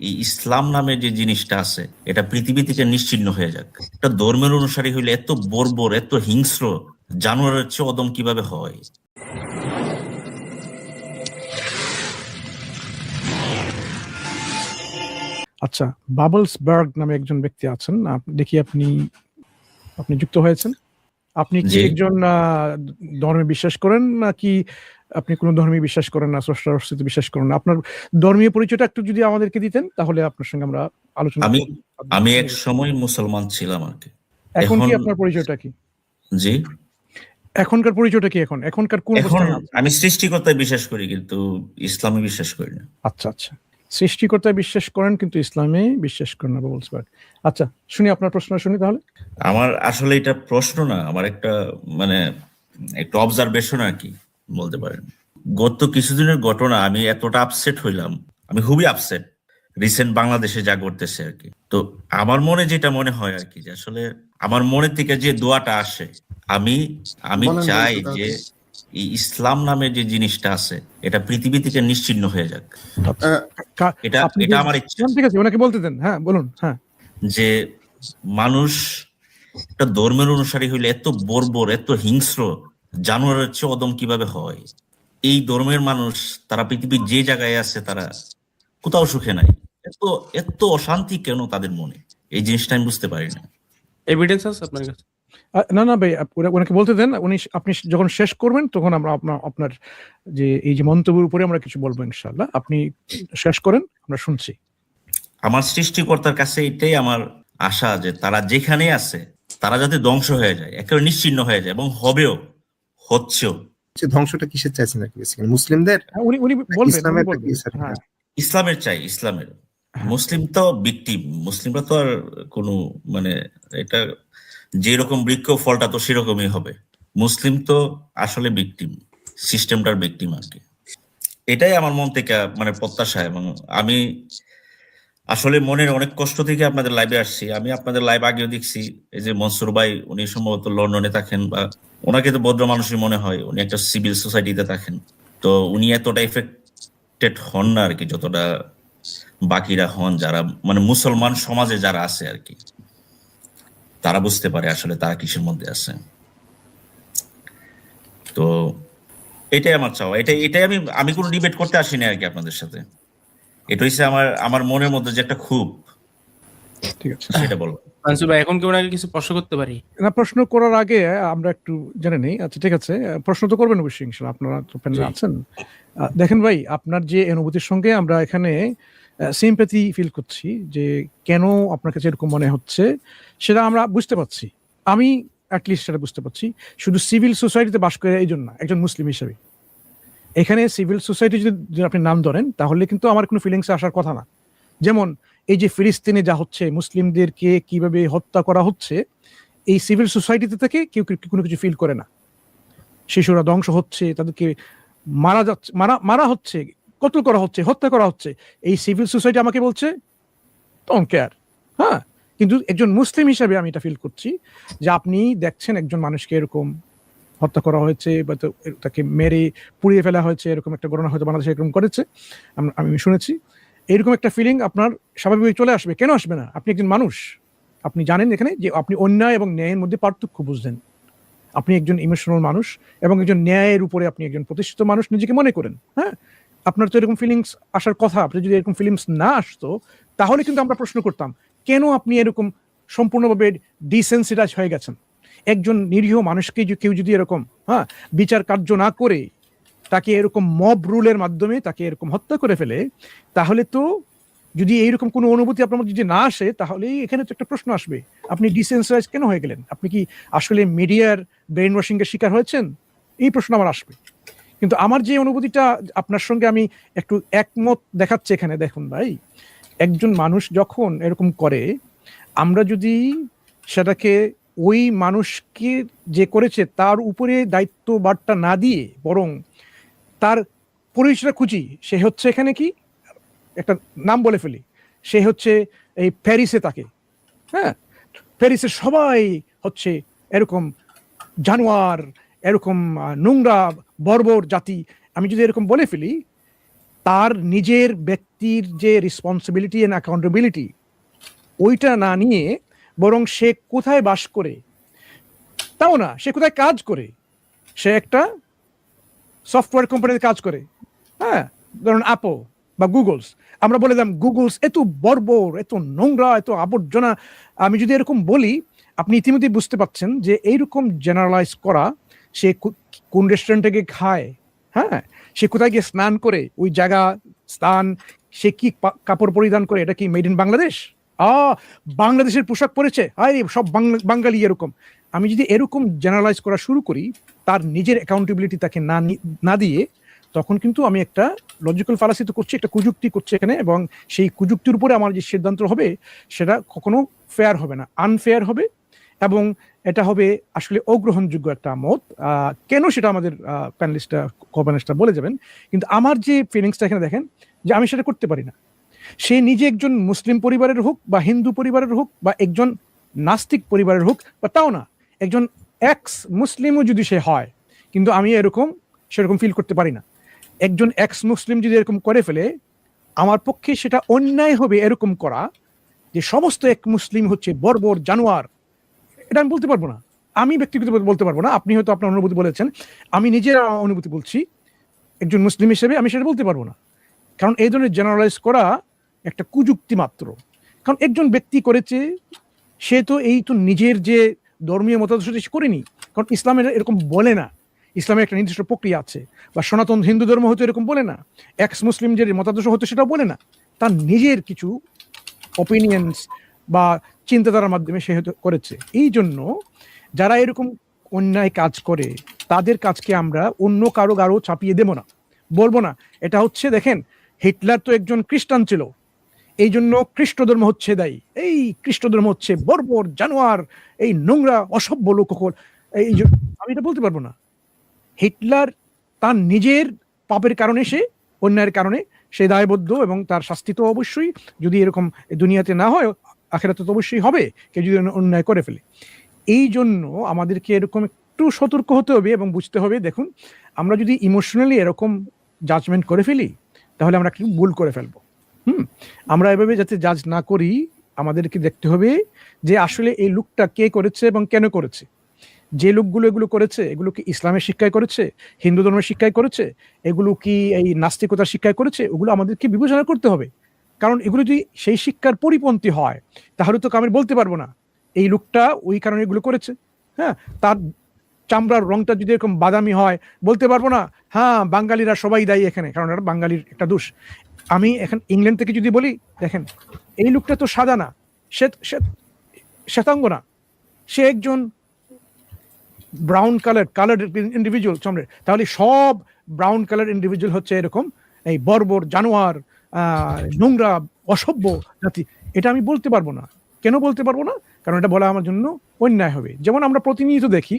এই ইসলাম নামে যে জিনিসটা আছে এটা পৃথিবী থেকে নিশ্চিহ্ন হয়ে যাক। এটা ধর্মের অনুসারী হইলে এত বর্বর, এত হিংস্র জানোয়ারের চেয়ে অদম কিভাবে হয়? আচ্ছা, বাবলসবার্গ নামে একজন ব্যক্তি আছেন, দেখি আপনি আপনি যুক্ত হয়েছেন। আপনি কি জি। একজন ধর্মে বিশ্বাস করেন নাকি আপনি কোনো ধর্মে বিশ্বাস করেন না, স্রষ্টার অস্তিত্বে বিশ্বাস করেন না? আপনার ধর্মীয় পরিচয়টা একটু যদি আমাদেরকে দিতেন তাহলে আপনার সঙ্গে আমরা আলোচনা আমি করব। আমি এক সময় মুসলমান ছিলাম আর কি। এখন কি এখন আপনার পরিচয়টা কি? জি, এখনকার পরিচয়টা কি? এখনকার কোন এখন অবস্থানে আছেন? আমি সৃষ্টিকর্তায় বিশ্বাস করি কিন্তু ইসলামে বিশ্বাস করি না। আচ্ছা আচ্ছা, সৃষ্টিকর্তায় বিশ্বাস করেন কিন্তু ইসলামে বিশ্বাস করেন না বাবলসবার্গ। আচ্ছা, শুনি আপনার প্রশ্ন, শুনি তাহলে। আমার আসলে এটা প্রশ্ন না, আমার একটা মানে একটা অবজারভেশন আর কি বলতে পারেন। গত কিছুদিনের ঘটনা আমি এতটা আপসেট হইলাম, আমি খুবই আপসেট রিসেন্ট বাংলাদেশে যা ঘটতেছে আর কি। তো আমার মনে যেটা মনে হয় আর কি, যে আসলে আমার মনের থেকে যে দোয়াটা আসে, আমি আমি চাই যে এই ইসলাম নামে যে জিনিসটা আছে এটা পৃথিবী থেকে নিশ্চিহ্ন হয়ে যাক। এটা আপনি এটা আমার ইচ্ছা, ঠিক আছে, ওনাকে বলতে দেন। হ্যাঁ বলুন। হ্যাঁ, যে মানুষ একটা ধর্মের অনুসারী হইলে এত বর্বর, এত হিংস্র জানোয়ারের চেয়ে অদম কিভাবে হয়? এই ধর্মের মানুষ তারা পৃথিবীর যে জায়গায় আছে তারা কোথাও সুখে নাই। এত এত অশান্তি কেন তাদের মনে? এই জিনিসটা আমি বুঝতে পারি না। এভিডেন্স আছে আপনার কাছে? না না ভাই, ওনাকে বলতে দেন। আপনি যখন শেষ করবেন তখন আমরা আপনার যে এই যে মন্তব্যের উপরে আমরা কিছু বলবো ইনশাআল্লাহ। আপনি শেষ করেন, আমরা শুনছি। আমার সৃষ্টিকর্তার কাছে এটাই আমার আশা, যে তারা যেখানে আছে তারা যাতে ধ্বংস হয়ে যায়, একেবারে নিশ্চিহ্ন হয়ে যায়, এবং হবেও, হচ্ছেও। ধ্বংসটা কিসের চাইছেন আর কি, বেসিক্যালি মুসলিমদের? উনি বলবেন, ইসলামের উনি বলবেন। হ্যাঁ, ইসলামের চাই, ইসলামের। মুসলিম তো ভিকটিম, মুসলিমরা তো আর কোনো মানে এটা যেরকম বৃক্ষ ফলটা তো সেরকমই হবে। মুসলিম তো আসলে ভিকটিম, সিস্টেমটার ভিকটিম আর কি। এটাই আমার মন থেকে মানে প্রত্যাশা। এবং আমি আসলে মনের অনেক কষ্ট থেকে আপনাদের লাইভে আসছি। আমি আপনাদের লাইভ আগেও দেখছি, এই যে মনসুর ভাই, উনি সম্ভবত লন্ডনে থাকেন, বা ওনাকে তো ভদ্র মানুষই মনে হয়, উনি একটা সিভিল সোসাইটিতে থাকেন। তো উনি এতটা এফেক্টেড হন না আর কি, যতটা বাকিরা হন, যারা মানে মুসলমান সমাজে যারা আছে আর কি, তারা বুঝতে পারে আসলে তারা কিসের মধ্যে আছে। তো এটাই আমার চাওয়া, এটাই আমি কোনো ডিবেট করতে আসিনি আর কি আপনাদের সাথে। এটা হচ্ছে আমার মনের মধ্যে যে একটা ক্ষোভ, ঠিক আছে, সেটা বলবো। মানসুর ভাই, এখন কি ওনাকে কিছু প্রশ্ন করতে পারি? না, প্রশ্ন করার আগে আমরা একটু জেনে নেই। আচ্ছা ঠিক আছে, প্রশ্ন তো করবেন অবশ্যই ইনশাআল্লাহ, আপনারা তো প্যানেলে আছেন। দেখেন ভাই, আপনার যে অনুভূতির সঙ্গে আমরা এখানে সিম্প্যাথি ফিল করছি, যে কেন আপনার কাছে এরকম মনে হচ্ছে সেটা আমরা বুঝতে পারছি। আমি অ্যাটলিস্ট সেটা বুঝতে পারছি। শুধু সিভিল সোসাইটিতে বাস করে এই জন্য একজন মুসলিম হিসেবে, এখানে সিভিল সোসাইটি যদি আপনি নাম ধরেন তাহলে কিন্তু আমার কোনো ফিলিংস আসার কথা না। যেমন এই যে ফিলিস্তিনে যা হচ্ছে, মুসলিমদেরকে কিভাবে হত্যা করা হচ্ছে, এই সিভিল সোসাইটিতে থেকে কেউ কোনো কিছু ফিল করে না। শিশুরা ধ্বংস হচ্ছে, তাদেরকে মারা হচ্ছে, কতল করা হচ্ছে, হত্যা করা হচ্ছে, এই সিভিল সোসাইটি আমাকে বলছে ডোন্ট কেয়ার। হ্যাঁ, কিন্তু একজন মুসলিম হিসাবে আমি এটা ফিল করছি যে আপনি দেখছেন একজন মানুষকে এরকম হত্যা করা হয়েছে, বা তাকে মেরে পুড়িয়ে ফেলা হয়েছে, এরকম একটা ঘটনা হয়তো বাংলাদেশে এরকম করেছে, আমি শুনেছি। এরকম একটা ফিলিং আপনার স্বাভাবিকভাবে চলে আসবে। কেন আসবে না? আপনি একজন মানুষ, আপনি জানেন এখানে যে আপনি অন্যায় এবং ন্যায়ের মধ্যে পার্থক্য বুঝলেন। আপনি একজন ইমোশনাল মানুষ এবং একজন ন্যায়ের উপরে আপনি একজন প্রতিষ্ঠিত মানুষ নিজেকে মনে করেন। হ্যাঁ, আপনার তো এরকম ফিলিংস আসার কথা। আপনি যদি এরকম ফিলিংস না আসতো তাহলে কিন্তু আমরা প্রশ্ন করতাম কেন আপনি এরকম সম্পূর্ণভাবে ডিসেন্সিটাইজ হয়ে গেছেন। একজন নিরীহ মানুষকে কেউ যদি এরকম বিচার কার্য না করে তাকে এরকম মব রুলের মাধ্যমে তাকে এরকম হত্যা করে ফেলে, তাহলে তো যদি এইরকম কোনো অনুভূতি আপনার মধ্যে যদি না আসে তাহলে এখানে তো একটা প্রশ্ন আসবে, আপনি ডিসেন্সিটাইজ কেন হয়ে গেলেন? আপনি কি আসলে মিডিয়ার ব্রেইন ওয়াশিং এর শিকার হয়েছেন? এই প্রশ্ন আমার আসবে। কিন্তু আমার যে অনুভূতিটা আপনার সঙ্গে আমি একটু একমত দেখাচ্ছে এখানে, দেখুন ভাই, একজন মানুষ যখন এরকম করে, আমরা যদি সেটাকে ওই মানুষকে যে করেছে তার উপরে দায়িত্ব বার্তা না দিয়ে বরং তার পরিচয়টা খুঁজি, সে হচ্ছে এখানে কি একটা নাম বলে ফেলি, সে হচ্ছে এই প্যারিসে থাকে। হ্যাঁ, প্যারিসের সবাই হচ্ছে এরকম জানোয়ার, এরকম নোংরা বর্বর জাতি, আমি যদি এরকম বলে ফেলি, তার নিজের ব্যক্তির যে রেসপন্সিবিলিটি এন্ড অ্যাকাউন্টেবিলিটি ওইটা না নিয়ে বরং সে কোথায় বাস করে, তাও না, সে কোথায় কাজ করে, সে একটা সফটওয়্যার কোম্পানিতে কাজ করে, হ্যাঁ, ধরুন অ্যাপল বা গুগলস, আমরা বলে দিলাম গুগলস এত বর্বর, এত নোংরা, এত আবর্জনা। আমি যদি এরকম বলি, আপনি ইতিমধ্যে বুঝতে পারছেন যে এইরকম জেনারেলাইজ করা, সে কোন রেস্টুরেন্টে গিয়ে খায়, হ্যাঁ, সে কোথায় গিয়ে স্নান করে, ওই জায়গা স্থান, সে কি কাপড় পরিধান করে, এটা কি মেড ইন বাংলাদেশ? বাংলাদেশের পোশাক পরেছে, আরে সব বাঙালি এরকম। আমি যদি এরকম জেনারেলাইজ করা শুরু করি, তার নিজের অ্যাকাউন্টেবিলিটি তাকে না দিয়ে, তখন কিন্তু আমি একটা লজিক্যাল ফালাসি তো করছি, একটা কুযুক্তি করছি এখানে, এবং সেই কুযুক্তির উপরে আমার যে সিদ্ধান্ত হবে সেটা কখনো ফেয়ার হবে না, আনফেয়ার হবে, এবং এটা হবে আসলে অগ্রহণযোগ্য একটা মত। কেন সেটা আমাদের প্যানেলিস্টটা বলে যাবেন, কিন্তু আমার যে ফিলিংসটা এখানে দেখেন, যে আমি সেটা করতে পারি না। সে নিজে একজন মুসলিম পরিবারের হোক বা হিন্দু পরিবারের হোক বা একজন নাস্তিক পরিবারের হোক, বা তাও না, একজন এক্স মুসলিমও যদি সে হয়, কিন্তু আমি সেরকম ফিল করতে পারি না। একজন এক্স মুসলিম যদি এরকম করে ফেলে, আমার পক্ষে সেটা অন্যায় হবে এরকম করা যে সমস্ত এক মুসলিম হচ্ছে বর্বর জানোয়ার, এটা আমি বলতে পারবো না। আমি ব্যক্তিগত বলতে পারবো না, আপনি হয়তো আপনার অনুভূতি বলেছেন, আমি নিজের অনুভূতি বলছি, একজন মুসলিম হিসেবে আমি সেটা বলতে পারবো না। কারণ এই ধরনের জেনারেলাইজ করা একটা কুযুক্তি মাত্র। কারণ একজন ব্যক্তি করেছে, সে তো নিজের যে ধর্মীয় মতাদর্শ করেনি। কারণ ইসলামের এরকম বলে না, ইসলামের একটা নির্দিষ্ট প্রক্রিয়া আছে, বা সনাতন হিন্দু ধর্ম হয়তো এরকম বলে না, এক্স মুসলিম যে মতাদর্শ হতো সেটাও বলে না। তার নিজের কিছু অপিনিয়ন্স বা চিন্তাধারার মাধ্যমে সে হয়তো করেছে। এই জন্য যারা এরকম অন্যায় কাজ করে, তাদের কাজকে আমরা অন্য কারো গাঢ় চাপিয়ে দেব না, বলবো না এটা হচ্ছে, দেখেন হিটলার তো একজন খ্রিস্টান ছিল, এই জন্য খ্রিস্ট ধর্ম হচ্ছে দায়ী, এই খ্রিস্ট ধর্ম হচ্ছে বর্বর জানোয়ার, এই নোংরা অসভ্য লোককল, আমি এটা বলতে পারবো না। হিটলার তার নিজের পাপের কারণে, সে অন্যায়ের কারণে সে দায়বদ্ধ, এবং তার শাস্তি তো অবশ্যই, যদি এরকম দুনিয়াতে না হয় আখিরাতে তো অবশ্যই হবে, কেউ যদি অন্যায় করে ফেলে। এই জন্য আমাদেরকে এরকম একটু সতর্ক হতে হবে এবং বুঝতে হবে, দেখুন আমরা যদি ইমোশনালি এরকম জাজমেন্ট করে ফেলি, তাহলে আমরা একটু ভুল করে ফেলবো। আমরা এভাবে যাতে জাজ না করি, আমাদেরকে দেখতে হবে যে আসলে এই লোকটা কে করেছে এবং কেন করেছে। যে লোকগুলো এগুলো করেছে, এগুলো কি ইসলামের শিক্ষায় করেছে, হিন্দু ধর্মের শিক্ষায় করেছে, এগুলো কি এই নাস্তিকতার শিক্ষায় করেছে, ওগুলো আমাদেরকে বিবেচনা করতে হবে। কারণ এগুলো যদি সেই শিক্ষার পরিপন্থী হয়, তাহলে তো আমি বলতে পারবো না এই লোকটা ওই কারণে এগুলো করেছে। হ্যাঁ, তার চামড়ার রংটা যদি এরকম বাদামি হয়, বলতে পারবো না হ্যাঁ বাঙালিরা সবাই দায়ী এখানে, কারণ এটা বাঙালির একটা দোষ। আমি এখন ইংল্যান্ড থেকে যদি বলি, দেখেন এই লোকটা তো সাদা না, শ্বেতাঙ্গ না, সে একজন ব্রাউন কালার ইন্ডিভিজুয়াল চামড়ে, তাহলে সব ব্রাউন কালার ইন্ডিভিজুয়াল হচ্ছে এরকম এই বর্বর জানোয়ার, নোংরা অসভ্য জাতি। এটা আমি বলতে পারবো না। কেন বলতে পারবো না? কারণ এটা বলা আমার জন্য অন্যায় হবে। যেমন আমরা প্রতিনিয়ত দেখি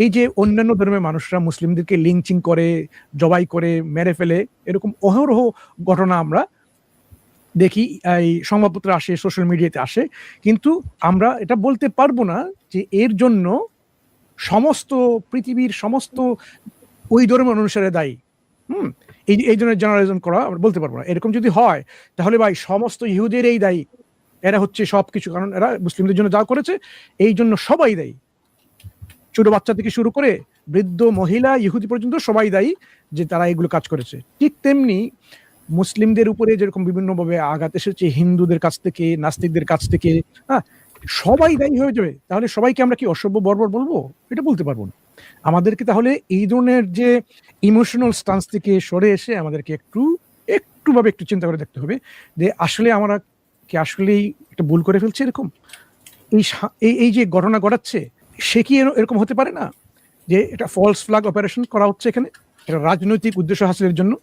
এই যে অন্যান্য ধর্মের মানুষরা মুসলিমদেরকে লিঞ্চিং করে, জবাই করে, মেরে ফেলে, এরকম অহরহ ঘটনা আমরা দেখি, এই সংবাদপত্রে আসে, সোশ্যাল মিডিয়াতে আসে, কিন্তু আমরা এটা বলতে পারবো না যে এর জন্য সমস্ত পৃথিবীর সমস্ত ওই ধর্মের অনুসারে দায়ী। এই ধরনের জেনারেলাইজেশন করা আমরা বলতে পারবো না। এরকম যদি হয়, তাহলে ভাই সমস্ত ইহুদেরই দায়ী, এরা হচ্ছে সবকিছু, কারণ এরা মুসলিমদের জন্য যা করেছে এই জন্য সবাই দায়ী, ছোট বাচ্চা থেকে শুরু করে বৃদ্ধ মহিলা ইহুদি পর্যন্ত সবাই দায়ী যে তারা এগুলো কাজ করেছে। ঠিক তেমনি মুসলিমদের উপরে যেরকম বিভিন্নভাবে আঘাত এসেছে হিন্দুদের কাছ থেকে, নাস্তিকদের কাছ থেকে, হ্যাঁ, সবাই দায়ী হয়ে যাবে। তাহলে সবাইকে আমরা কি অসভ্য বর্বর বলবো? এটা বলতে পারবো না। আমাদেরকে তাহলে এই ধরনের যে ইমোশনাল স্টান্স থেকে সরে এসে আমাদেরকে একটু চিন্তা করে দেখতে হবে যে আসলে আমরা কি আসলেই একটা ভুল করে ফেলছি। এরকম এই যে ঘটনা ঘটাচ্ছে, সে কি এরকম হতে পারে না যে এটা ফলস ফ্ল্যাগ অপারেশন করা হচ্ছে এখানে, এটা রাজনৈতিক উদ্দেশ্য হাসিলের জন্য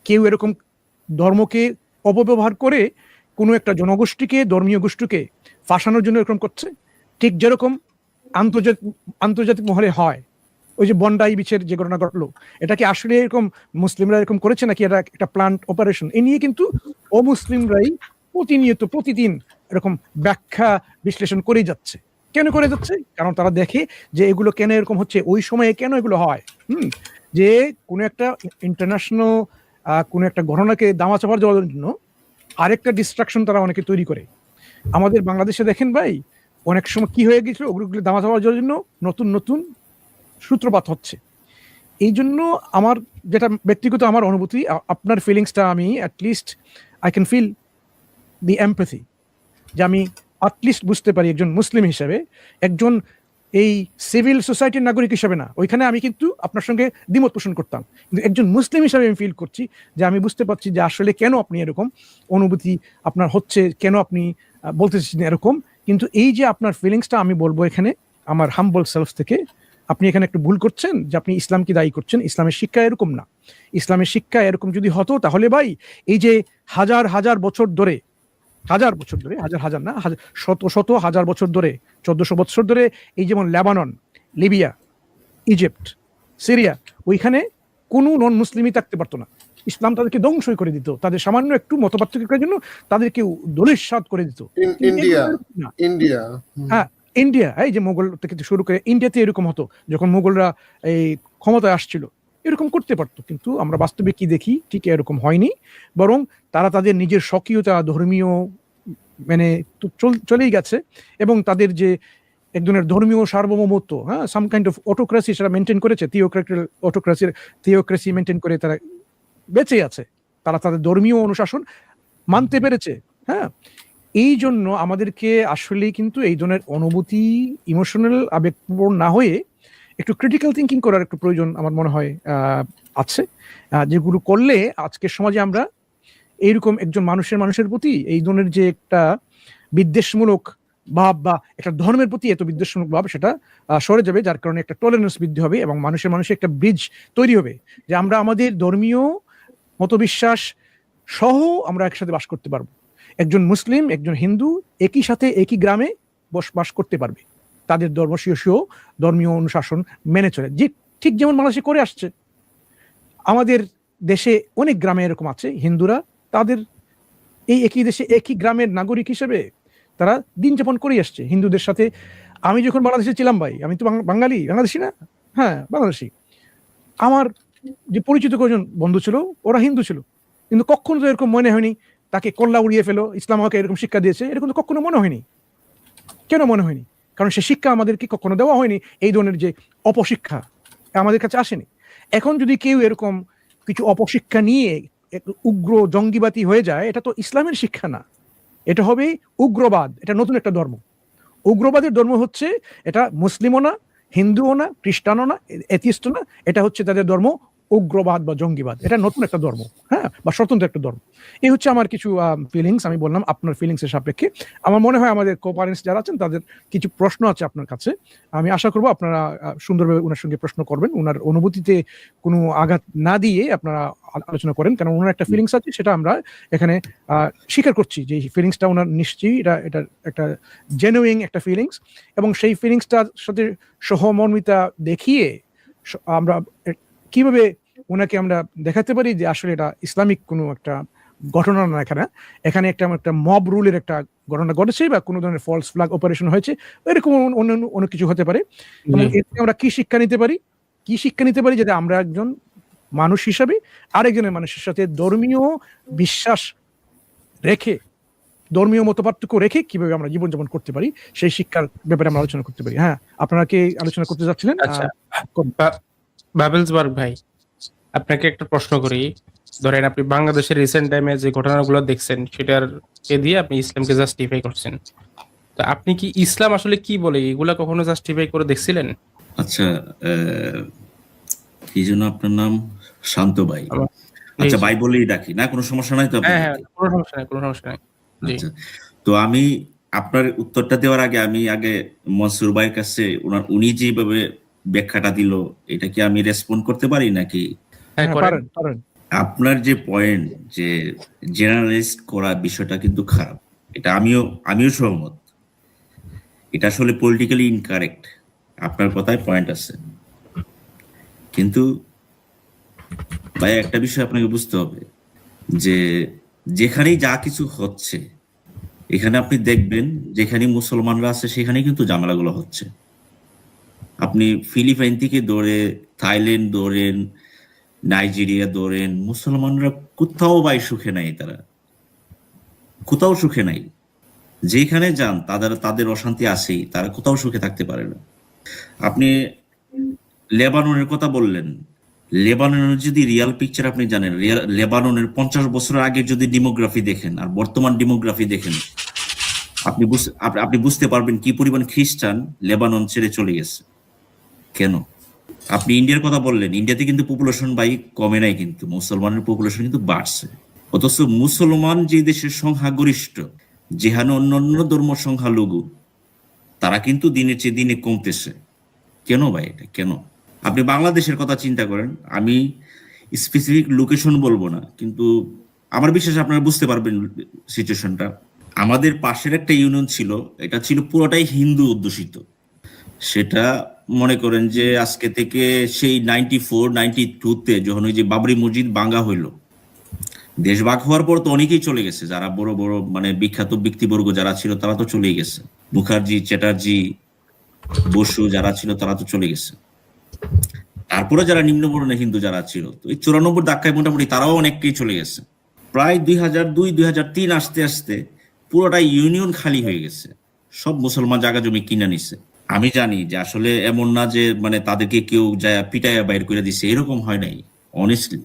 কেউ এরকম ধর্মকে অপব্যবহার করে কোনো একটা জনগোষ্ঠীকে, ধর্মীয় গোষ্ঠীকে ফাঁসানোর জন্য এরকম করছে। ঠিক যেরকম আন্তর্জাতিক মহলে হয়, ওই যে বন্ডাই বিচের যে ঘটনা ঘটলো, এটা কি আসলে এরকম মুসলিমরা এরকম করেছে নাকি এটা একটা প্ল্যান্ট অপারেশন? এ নিয়ে কিন্তু অমুসলিমরাই প্রতিদিন এরকম ব্যাখ্যা বিশ্লেষণ করেই যাচ্ছে। কেন করে যাচ্ছে? কারণ তারা দেখে যে এগুলো কেন এরকম হচ্ছে, ওই সময়ে কেন এগুলো হয়। যে কোনো একটা ইন্টারন্যাশনাল কোনো একটা ঘটনাকে দামাচাপা দেওয়ার জন্য আরেকটা ডিস্ট্রাকশন তারা অনেকে তৈরি করে। আমাদের বাংলাদেশে দেখেন ভাই, অনেক সময় কি হয়ে গেছিল, ওগুলো দামাচাপা দেওয়ার জন্য নতুন নতুন সূত্রপাত হচ্ছে। এই জন্য আমার যেটা ব্যক্তিগত আমার অনুভূতি, আপনার ফিলিংসটা আমি at least I can feel the empathy, যে আমি অ্যাটলিস্ট বুঝতে পারি একজন মুসলিম হিসেবে, একজন এই সিভিল সোসাইটির নাগরিক হিসেবে না, ওইখানে আমি কিন্তু আপনার সঙ্গে দ্বিমত পোষণ করতাম, কিন্তু একজন মুসলিম হিসেবে আমি ফিল করছি যে আমি বুঝতে পারছি যে আসলে কেন আপনি এরকম অনুভূতি আপনার হচ্ছে, কেন আপনি বলতেছেন এরকম। কিন্তু এই যে আপনার ফিলিংসটা, আমি বলবো এখানে আমার হাম্বল সেলফ থেকে, আপনি এখানে একটু ভুল করছেন যে আপনি ইসলামকে দায়ী করছেন। ইসলামের শিক্ষা এরকম না। ইসলামের শিক্ষা এরকম যদি হতো তাহলে ভাই এই যে হাজার হাজার বছর ধরে, হাজার হাজার না, শত শত হাজার বছর ধরে, 1400 বছর ধরে, এই যেমন লেবানন, লিবিয়া, ইজিপ্ট, সিরিয়া, ওইখানে কোনো নন মুসলিমই থাকতে পারতো না। ইসলাম তাদেরকে ধ্বংসই করে দিত, তাদের সামান্য একটু মতপার্থক্যের জন্য তাদেরকে ধূলিসাৎ করে দিত। ইন্ডিয়া হ্যাঁ, ইন্ডিয়া, এই যে মোগল থেকে শুরু করে ইন্ডিয়াতে এরকম হতো, যখন মোগলরা এই ক্ষমতায় আসছিল এরকম করতে পারতো। কিন্তু আমরা বাস্তবে কি দেখি, ঠিক এরকম হয়নি, বরং তারা তাদের নিজের স্বকীয়তা, ধর্মীয় মানে চলেই গেছে, এবং তাদের যে একজনের ধর্মীয় সার্বভৌমত্ব, হ্যাঁ, সাম কাইন্ড অফ অটোক্রেসি সেটা মেনটেন করেছে, থিওক্রেসি মেনটেন করে তারা বেঁচে আছে, তারা তাদের ধর্মীয় অনুশাসন মানতে পেরেছে। হ্যাঁ, এই জন্য আমাদেরকে আসলে কিন্তু এই ধরনের অনুভূতি, ইমোশনাল, আবেগপ্রবণ না হয়ে একটু ক্রিটিক্যাল থিঙ্কিং করার একটু প্রয়োজন আমার মনে হয় আছে, যেগুলো করলে আজকের সমাজে আমরা এইরকম একজন মানুষের প্রতি এই ধরনের যে একটা বিদ্বেষমূলক ভাব বা একটা ধর্মের প্রতি এত বিদ্বেষমূলক ভাব, সেটা সরে যাবে, যার কারণে একটা টলারেন্স বৃদ্ধি হবে এবং মানুষের একটা ব্রিজ তৈরি হবে, যে আমরা আমাদের ধর্মীয় মতবিশ্বাস সহ আমরা একসাথে বাস করতে পারবো। একজন মুসলিম, একজন হিন্দু একই সাথে একই গ্রামে বসবাস করতে পারবে, তাদের ধর্মীয় অনুশাসন মেনে চলে, যে ঠিক যেমন বাংলাদেশে করে আসছে। আমাদের দেশে অনেক গ্রামে এরকম আছে, হিন্দুরা তাদের এই একই দেশে একই গ্রামের নাগরিক হিসেবে তারা দিন যাপন করে আসছে হিন্দুদের সাথে। আমি যখন বাংলাদেশে ছিলাম ভাই, আমি তো বাংলাদেশি না, হ্যাঁ বাংলাদেশি, আমার যে পরিচিত কয়েকজন বন্ধু ছিল ওরা হিন্দু ছিল, কিন্তু কখনো তো এরকম মনে হয়নি তাকে কল্লা উড়িয়ে ফেলো, ইসলাম আমাকে এরকম শিক্ষা দিয়েছে, এরকম তো কখনো মনে হয়নি। কেন মনে হয়নি? কারণ সে শিক্ষা আমাদেরকে কখনো দেওয়া হয়নি, এই ধরনের যে অপশিক্ষা আমাদের কাছে আসেনি। এখন যদি কেউ এরকম কিছু অপশিক্ষা নিয়ে উগ্র জঙ্গিবাদী হয়ে যায়, এটা তো ইসলামের শিক্ষা না, এটা হবে উগ্রবাদ। এটা নতুন একটা ধর্ম। উগ্রবাদের ধর্ম হচ্ছে, এটা মুসলিমও না, হিন্দুও না, খ্রিস্টানও না, এথিস্টও না, এটা হচ্ছে তাদের ধর্ম উগ্রবাদ বা জঙ্গিবাদ। এটা নতুন একটা ধর্ম, হ্যাঁ, বা স্বতন্ত্র একটা ধর্ম। এই হচ্ছে আমার কিছু ফিলিংস। আমি বললাম আপনার ফিলিংস এর সাপেক্ষে আমার মনে হয় আমাদের কোপারেন্টস যারা আছেন তাদের কিছু প্রশ্ন আছে আপনার কাছে। আমি আশা করবো আপনারা সুন্দরভাবে ওনার সঙ্গে প্রশ্ন করবেন, ওনার অনুভূতিতে কোনো আঘাত না দিয়ে আপনারা আলোচনা করেন, কারণ ওনার একটা ফিলিংস আছে, সেটা আমরা এখানে স্বীকার করছি যে এই ফিলিংসটা ওনার নিশ্চয়ই এটা একটা জেনুইন একটা ফিলিংস, এবং সেই ফিলিংসটার সাথে সহমর্মিতা দেখিয়ে আমরা কিভাবে ওনাকে আমরা দেখাতে পারি যে আসলে এটা ইসলামিক কোনো একটা ঘটনা না, এখানে একটা মব রুলের একটা ঘটনা ঘটেছে বা কোনো ধরনের ফলস ফ্ল্যাগ অপারেশন হয়েছে, এরকম অন্য কিছু হতে পারে। এবং এতে আমরা কি শিক্ষা নিতে পারি যাতে আমরা একজন মানুষ হিসাবে আরেকজনের মানুষের সাথে ধর্মীয় বিশ্বাস রেখে, ধর্মীয় মতপার্থক্য রেখে কিভাবে আমরা জীবনযাপন করতে পারি, সেই শিক্ষার ব্যাপারে আমরা আলোচনা করতে পারি। হ্যাঁ, আপনারা কি আলোচনা করতে যাচ্ছিলেন? আচ্ছা, বাবেলসবার্গ ভাই, আপনাকে একটা প্রশ্ন করি। ধরেন আপনি বাংলাদেশের রিসেন্ট টাইমে যে ঘটনাগুলো দেখছেন সেটার দিয়ে আপনি ইসলামকে জাস্টিফাই করছেন, তো আপনি কি ইসলাম আসলে কি বলে এগুলা কখনো জাস্টিফাই করে দেখছিলেন? আচ্ছা, কি যেন আপনার নাম? শান্ত ভাই। আচ্ছা, ভাই বলেই ডাকি না, কোনো সমস্যা নাই তো? হ্যাঁ, কোনো সমস্যা নাই। আচ্ছা, তো আমি আপনার উত্তরটা দেওয়ার আগে আমি মনসুর ভাইয়ের কাছে উনি যেভাবে ব্যাখ্যাটা দিল, এটা কি আমি রেসপন্ড করতে পারি নাকি? হ্যাঁ, পারেন। আপনার যে পয়েন্ট, যে জেনারেলাইজ করা বিষয়টা কিন্তু খারাপ, এটা আমিও সহমত। এটা আসলে পলিটিক্যালি ইনকারেক্ট। আপনার কথায় পয়েন্ট আছে, কিন্তু ভাই একটা বিষয় আপনাকে বুঝতে হবে যে যেখানেই যা কিছু হচ্ছে, এখানে আপনি দেখবেন যেখানে মুসলমানরা আছে সেখানেই কিন্তু ঝামেলাগুলো হচ্ছে। আপনি ফিলিপাইন থেকে ধরে থাইল্যান্ড ধরেন, নাইজেরিয়া ধরেন, মুসলমানরা কোথাও ভাই সুখে নাই, তারা কোথাও সুখে নাই। যেখানে যান তাদের অশান্তি আছেই, তারা কোথাও সুখে থাকতে পারে না। আপনি লেবাননের কথা বললেন, লেবাননের যদি রিয়াল পিকচার আপনি জানেন, লেবাননের 50 বছর আগে যদি ডেমোগ্রাফি দেখেন আর বর্তমান ডেমোগ্রাফি দেখেন, আপনি বুঝতে পারবেন কি পরিমাণ খ্রিস্টান লেবানন ছেড়ে চলে গেছে। কেন? আপনি ইন্ডিয়ার কথা বললেন, ইন্ডিয়াতে কিন্তু পপুলেশন ভাই কমে নাই, কিন্তু মুসলমানের পপুলেশন কিন্তু বাড়ছে। অথচ মুসলমান যে দেশের সংখ্যাগরিষ্ঠ, যেখানে অন্যান্য ধর্ম সংখ্যালঘু, তারা কিন্তু দিনের চেয়ে দিনে কমতেছে। কেন ভাই এটা কেন? আপনি বাংলাদেশের কথা চিন্তা করেন, আমি স্পেসিফিক লোকেশন বলবো না, কিন্তু আমার বিশ্বাস আপনারা বুঝতে পারবেন সিচুয়েশনটা। আমাদের পাশের একটা ইউনিয়ন ছিল, এটা ছিল পুরোটাই হিন্দু অধ্যুষিত। সেটা মনে করেন যে আজকে থেকে সেই 94-92-তে যখন ওই যে বাবরি মসজিদ ভাঙা হইলো, দেশ ভাগ হওয়ার পর তো অনেকেই চলে গেছে, যারা বড় বড় মানে বিখ্যাত ব্যক্তিবর্গ যারা ছিল তারা তো চলেই গেছে। মুখার্জি, চ্যাটার্জি, বসু যারা ছিল তারা তো চলে গেছে। তারপরে যারা নিম্নবর্ণের হিন্দু যারা ছিল, তো এই 94 ধাক্কায় মোটামুটি তারাও অনেককেই চলে গেছে। প্রায় 2002-2003 আসতে আসতে পুরোটা ইউনিয়ন খালি হয়ে গেছে, সব মুসলমান জায়গা জমি কিনে নিছে। আমি জানি যে আসলে এমন না যে মানে তাদেরকে কেউ যায় পিটাইয়া বাইর করে দিছে, এরকম হয় নাই অনেস্টলি,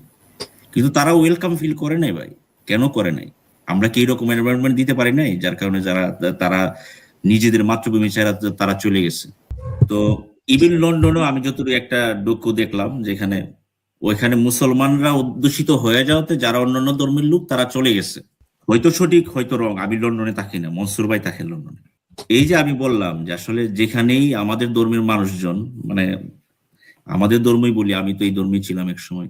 কিন্তু তারা ওয়েলকাম ফিল করে নাই ভাই। কেন করে নাই? আমরা কি এরকম এনভায়রনমেন্ট দিতে পারি নাই, যার কারণে তারা নিজেদের মাতৃভূমি ছাড়া তারা চলে গেছে। তো ইভেন লন্ডনেও আমি যতটুকু একটা ডকু দেখলাম, যেখানে ওইখানে মুসলমানরা অধ্যুষিত হয়ে যাওয়াতে যারা অন্যান্য ধর্মের লোক তারা চলে গেছে। হয়তো সঠিক হয়তো রং, আমি লন্ডনে থাকি না, মনসুর ভাই থাকে লন্ডনে। এই যে আমি বললাম যে আসলে যেখানেই আমাদের ধর্মের মানুষজন, মানে আমাদের ধর্মই বলি, আমি তো এই ধর্মই ছিলাম এক সময়,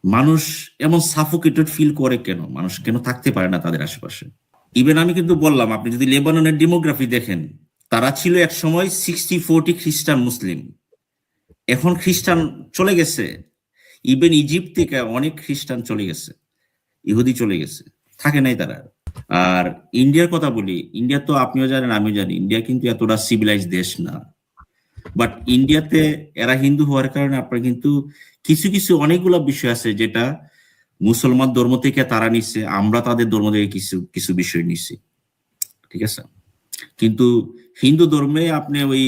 মানুষ এমন সাফোকেটেড ফিল করে কেন? মানুষ কেন থাকতে পারে না তাদের আশেপাশে? ইভেন আমি কিন্তু বললাম, আপনি যদি লেবাননের ডেমোগ্রাফি দেখেন, তারা ছিল এক সময় 60-40 খ্রিস্টান মুসলিম, এখন খ্রিস্টান চলে গেছে। ইভেন ইজিপ্ট থেকে অনেক খ্রিস্টান চলে গেছে, ইহুদি চলে গেছে, থাকে নাই তারা। আর ইন্ডিয়ার কথা বলি, ইন্ডিয়া তো আপনিও জানেন আমিও জানি, ইন্ডিয়া কিন্তু এতটা সিভিলাইজ দেশ না। বাট ইন্ডিয়াতে এরা হিন্দু হওয়ার কারণে আপনার কিন্তু কিছু কিছু অনেকগুলো বিষয় আছে যেটা মুসলমান ধর্ম থেকে তারা নিচ্ছে, আমরা তাদের ধর্ম থেকে কিছু কিছু বিষয় নিচ্ছি, ঠিক আছে? কিন্তু হিন্দু ধর্মে আপনি ওই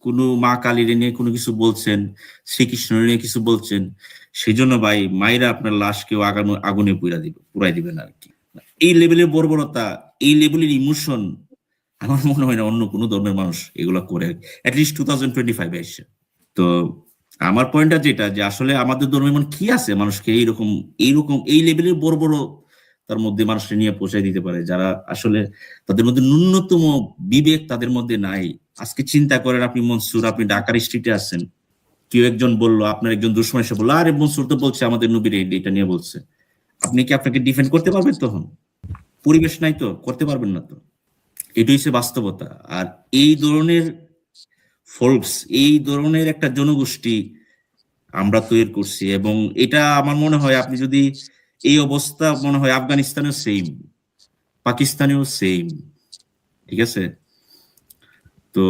কোনো মা কালীর নিয়ে কোনো কিছু বলছেন, শ্রীকৃষ্ণ নিয়ে কিছু বলছেন, সেই জন্য ভাই মায়েরা আপনার লাশ কেউ আগুনে পুরাই দিবেন আর কি। এই লেভেলের বর্বরতা, এই লেভেলের ইমোশন আমার মনে হয় না অন্য কোনো ধর্মের মানুষ এগুলো করে, অ্যাটলিস্ট 2025 এসে। তো আমার পয়েন্টটা যেটা, যে আসলে আমাদের ধর্মে এমন কি আছে মানুষকে এইরকম এই লেভেলের বড় তার মধ্যে মানুষকে নিয়ে পৌঁছায় দিতে পারে, যারা আসলে তাদের মধ্যে ন্যূনতম বিবেক তাদের মধ্যে নাই। আজকে চিন্তা করেন, আপনি মনসুর, আপনি ঢাকার স্ট্রিটে আছেন, কেউ একজন বললো, আপনার একজন দুশমন এসে বললো, আরে মনসুর তো বলছে আমাদের নবীর এটা নিয়ে বলছে, আপনি কি আপনাকে ডিফেন্ড করতে পারবেন? তখন পরিবেশ নাই তো, করতে পারবেন না তো। এটাই হচ্ছে বাস্তবতা। আর এই ধরনের ফোলকস, এই ধরনের একটা জনগোষ্ঠী আমরা তৈরি করছি, এবং এটা আমার মনে হয় আপনি যদি এই অবস্থা মনে হয় আফগানিস্তানেও সেম, পাকিস্তানেও সেম, ঠিক আছে? তো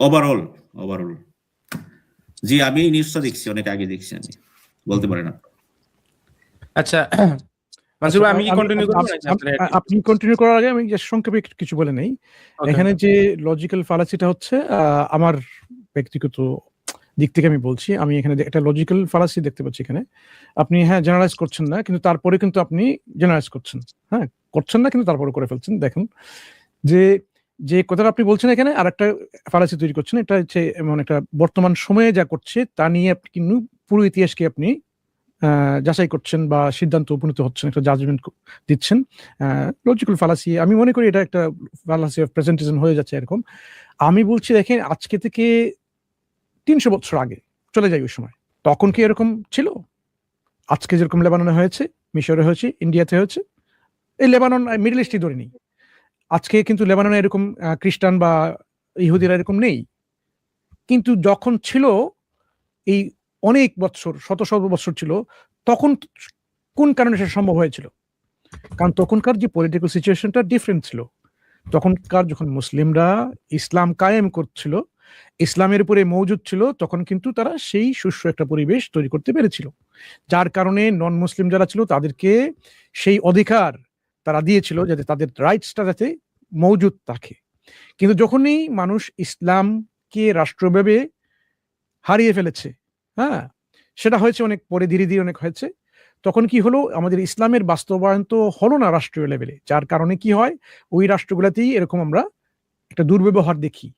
ওভারঅল জি, আমি এই নিউজটা দেখছি, অনেক আগে দেখছি, আমি বলতে পারি না। আচ্ছা মানসুর ভাই, আমি কি কন্টিনিউ করব নাকি আপনি কন্টিনিউ করার আগে আমি জাস্ট সংক্ষেপে কিছু বলে নেই। এখানে যে লজিক্যাল ফালাসিটা হচ্ছে, আমার ব্যক্তিগত দিক থেকে আমি বলছি, আমি এখানে একটা লজিক্যাল ফালাসি দেখতে পাচ্ছি এখানে। আপনি হ্যাঁ জেনারেলাইজ করছেন না, কিন্তু তারপরে কিন্তু আপনি জেনারেলাইজ করছেন, হ্যাঁ করছেন না কিন্তু তারপরে করে ফেলছেন। দেখুন যে কথাটা আপনি বলছেন, এখানে আর একটা ফালাসি তৈরি করছেন, এটা হচ্ছে এমন একটা বর্তমান সময়ে যা করছে তা নিয়ে আপনি কিন্তু পুরো ইতিহাসকে আপনি যাচাই করছেন বা সিদ্ধান্ত উপনীত হচ্ছেন, একটা জাজমেন্ট দিচ্ছেন। লজিক্যাল ফালাসি আমি মনে করি এটা একটা ফালাসি অফ প্রেজেন্টেশন হয়ে যাচ্ছে এরকম। আমি বলছি দেখেন, আজকে থেকে 300 বছর আগে চলে যাই, ওই সময় তখন কি এরকম ছিল? আজকে যেরকম লেবাননে হয়েছে, মিশরে হয়েছে, ইন্ডিয়াতে হয়েছে, এই লেবানন মিডল ইস্টই ধরে নিই, আজকে কিন্তু লেবাননে এরকম খ্রিস্টান বা ইহুদিরা এরকম নেই। কিন্তু যখন ছিল, এই অনেক বছর, শত বছর ছিল, তখন কোন কারণে সেটা সম্ভব হয়েছিল? কারণ তখনকার যে পলিটিক্যাল সিচুয়েশনটা ডিফারেন্ট ছিল। তখনকার যখন মুসলিমরা ইসলাম কায়েম করছিল, ইসলামের উপরে মওজুদ ছিল, তখন কিন্তু তারা সেই সুষ্ঠু একটা পরিবেশ তৈরি করতে পেরেছিল, যার কারণে নন মুসলিম যারা ছিল তাদেরকে সেই অধিকার তারা দিয়েছিল যাতে তাদের রাইটসটা যাতে মওজুদ থাকে। কিন্তু যখনই মানুষ ইসলামকে রাষ্ট্রভাবে হারিয়ে ফেলেছে, হ্যাঁ, সেটা হয়েছে অনেক পরে, ধীরে ধীরে অনেক হয়েছে, তখন কি হলো, আমাদের ইসলামের বাস্তবায়ন তো হলো না রাষ্ট্রীয় লেভেলে, যার কারণে কি হয়, ওই রাষ্ট্রগুলোতেই এরকম আমরা একটা দুর্ব্যবহার দেখি,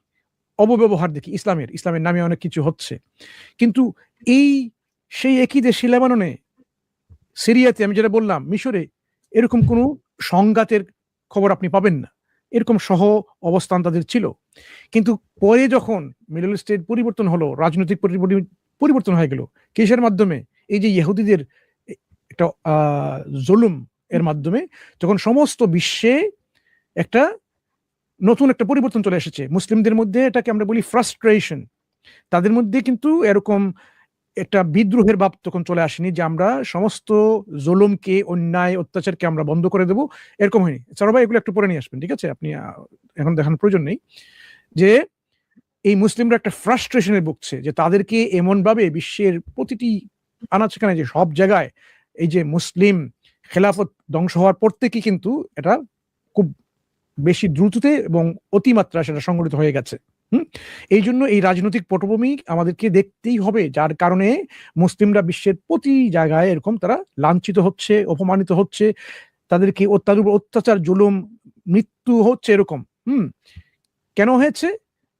অপব্যবহার দেখি, ইসলামের নামে অনেক কিছু হচ্ছে। কিন্তু এই সেই একই দেশে, লেবাননে, সিরিয়াতে, আমি যেটা বললাম, মিশরে, এরকম কোনো সংঘাতের খবর আপনি পাবেন না, এরকম সহ অবস্থান তাদের ছিল। কিন্তু পরে যখন মিডল ইস্টের পরিবর্তন হলো, রাজনৈতিক পরিবর্তন হয়ে গেল, কিসের মাধ্যমে, এই যে ইহুদিদের একটা জুলুম এর মাধ্যমে, যখন সমস্ত বিশ্বে একটা নতুন একটা পরিবর্তন চলে এসেছে, মুসলিমদের মধ্যে এটাকে আমরা বলি ফ্রাস্ট্রেশন, তাদের মধ্যে কিন্তু এরকম একটা বিদ্রোহের ভাব তখন চলে আসেনি যে আমরা সমস্ত জুলুমকে, অন্যায়, অত্যাচারকে আমরা বন্ধ করে দেবো, এরকম হয়নি। স্যার ভাই এগুলো একটু পরে নিয়ে আসবেন, ঠিক আছে, আপনি এখন দেখানোর প্রয়োজন নেই। যে এই মুসলিমরা একটা ফ্রাস্ট্রেশনে ভুগছে, যে তাদেরকে এমন ভাবে বিশ্বের প্রতিটি আনাচকানে, যে সব জায়গায় এই যে মুসলিম খেলাফত ধ্বংস হওয়ার পর থেকে কিন্তু এটা খুব বেশি দ্রুততে এবং অতিমাত্রা সেটা সংগঠিত হয়ে গেছে। এই জন্য এই রাজনৈতিক পটভূমি আমাদেরকে দেখতেই হবে, যার কারণে মুসলিমরা বিশ্বের প্রতি জায়গায় এরকম তারা লাঞ্ছিত হচ্ছে, অপমানিত হচ্ছে, তাদেরকে অত্যাচার, জুলুম, মৃত্যু হচ্ছে এরকম। কেন হয়েছে?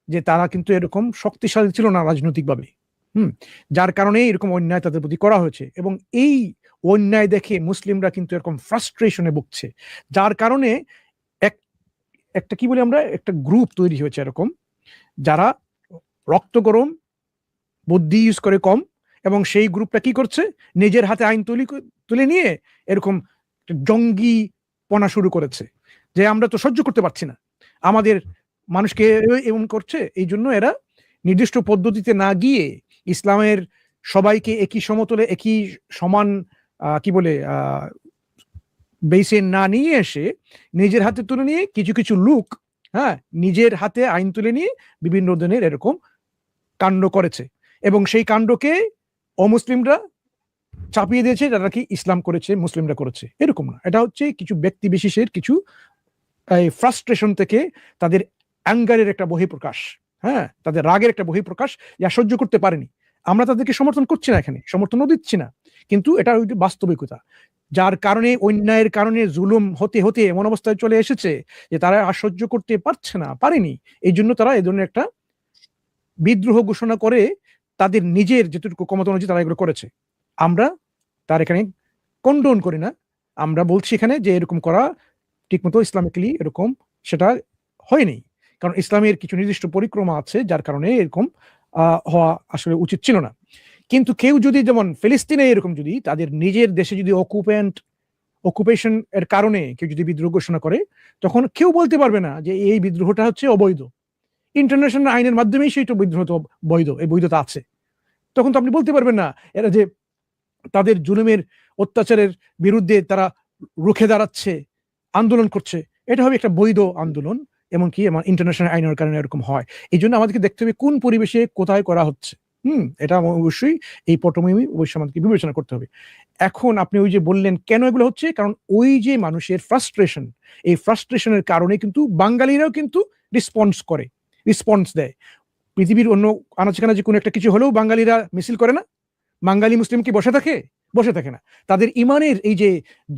যে তারা কিন্তু এরকম শক্তিশালী ছিল না রাজনৈতিকভাবে, যার কারণে এরকম অন্যায় তাদের প্রতি করা হয়েছে, এবং এই অন্যায় দেখে মুসলিমরা কিন্তু এরকম ফ্রাস্ট্রেশনে ভুগছে, যার কারণে একটা কি বলি আমরা, একটা গ্রুপ তৈরি হয়েছে এরকম, যারা রক্ত গরম, বুদ্ধি ইউজ করে কম, এবং সেই গ্রুপটা কি করছে, নিজের হাতে আইন তুলে নিয়ে এরকম জঙ্গি পনা শুরু করেছে, যে আমরা তো সহ্য করতে পারছি না, আমাদের মানুষকে এমন করছে। এই জন্য এরা নির্দিষ্ট পদ্ধতিতে না গিয়ে ইসলামের সবাইকে একই সমতলে, একই সমান কি বলে বেসে না নিয়ে এসে, নিজের হাতে তুলে নিয়ে কিছু কিছু লোক, হ্যাঁ, নিজের হাতে আইন তুলে নিয়ে বিভিন্ন ধরনের এরকম কাণ্ড করেছে, এবং সেই কাণ্ডকে অমুসলিমরা চাপিয়ে দিয়েছে, যারা কি ইসলাম করেছে, মুসলিমরা করেছে, এরকম না। এটা হচ্ছে কিছু ব্যক্তি বিশেষের কিছু ফ্রাস্ট্রেশন থেকে তাদের অ্যাঙ্গারের একটা বহিঃপ্রকাশ, হ্যাঁ, তাদের রাগের একটা বহিঃপ্রকাশ, যা সহ্য করতে পারেনি। আমরা তাদেরকে সমর্থন করছি না, এখানে সমর্থনও দিচ্ছি না, কিন্তু এটা বাস্তবিকতা, যার কারণে অন্যায়ের কারণে জুলুম হতে হতে এমন অবস্থায় চলে এসেছে যে তারা আর সহ্য করতে পারছে না, পারেনি। এই জন্য তারা এই ধরনের একটা বিদ্রোহ ঘোষণা করে তাদের নিজের যেটুকু ক্ষমতা অনুযায়ী তারা এগুলো করেছে। আমরা তার এখানে কন্ডোন করি না, আমরা বলছি এখানে যে এরকম করা ঠিকমতো ইসলামিকলি এরকম সেটা হয়নি, কারণ ইসলামের কিছু নির্দিষ্ট পরিক্রমা আছে, যার কারণে এরকম হওয়া আসলে উচিত ছিল না। কিন্তু কেউ যদি, যেমন ফিলিস্তিনে এরকম যদি তাদের নিজের দেশে যদি অকুপেশন এর কারণে কেউ যদি বিদ্রোহ ঘোষণা করে, তখন কেউ বলতে পারবে না যে এই বিদ্রোহটা হচ্ছে অবৈধ, ইন্টারন্যাশনাল আইনের মাধ্যমেই সেইটা বিদ্রোহ তো বৈধ, এই বৈধতা আছে। তখন তো আপনি বলতে পারবেন না এরা যে তাদের জুলুমের, অত্যাচারের বিরুদ্ধে তারা রুখে দাঁড়াচ্ছে, আন্দোলন করছে, এটা হবে একটা বৈধ আন্দোলন, এমনকি ইন্টারন্যাশনাল আইনের কারণে এরকম হয়। এই জন্য আমাদেরকে দেখতে হবে কোন পরিবেশে কোথায় করা হচ্ছে। এটা অবশ্যই এই পটভূমি অবশ্যই আমাদেরকে বিবেচনা করতে হবে। এখন আপনি ওই যে বললেন কেন এগুলো হচ্ছে, কারণ ওই যে মানুষের ফ্রাস্ট্রেশন, এই ফ্রাস্ট্রেশনের কারণে কিন্তু বাঙালিরাও কিন্তু রেসপন্স দেয়। পৃথিবীর অন্য আনাচে কোনো একটা কিছু হলেও বাঙালিরা মিছিল করে না, বাঙালি মুসলিম কি বসে থাকে না। তাদের ইমানের এই যে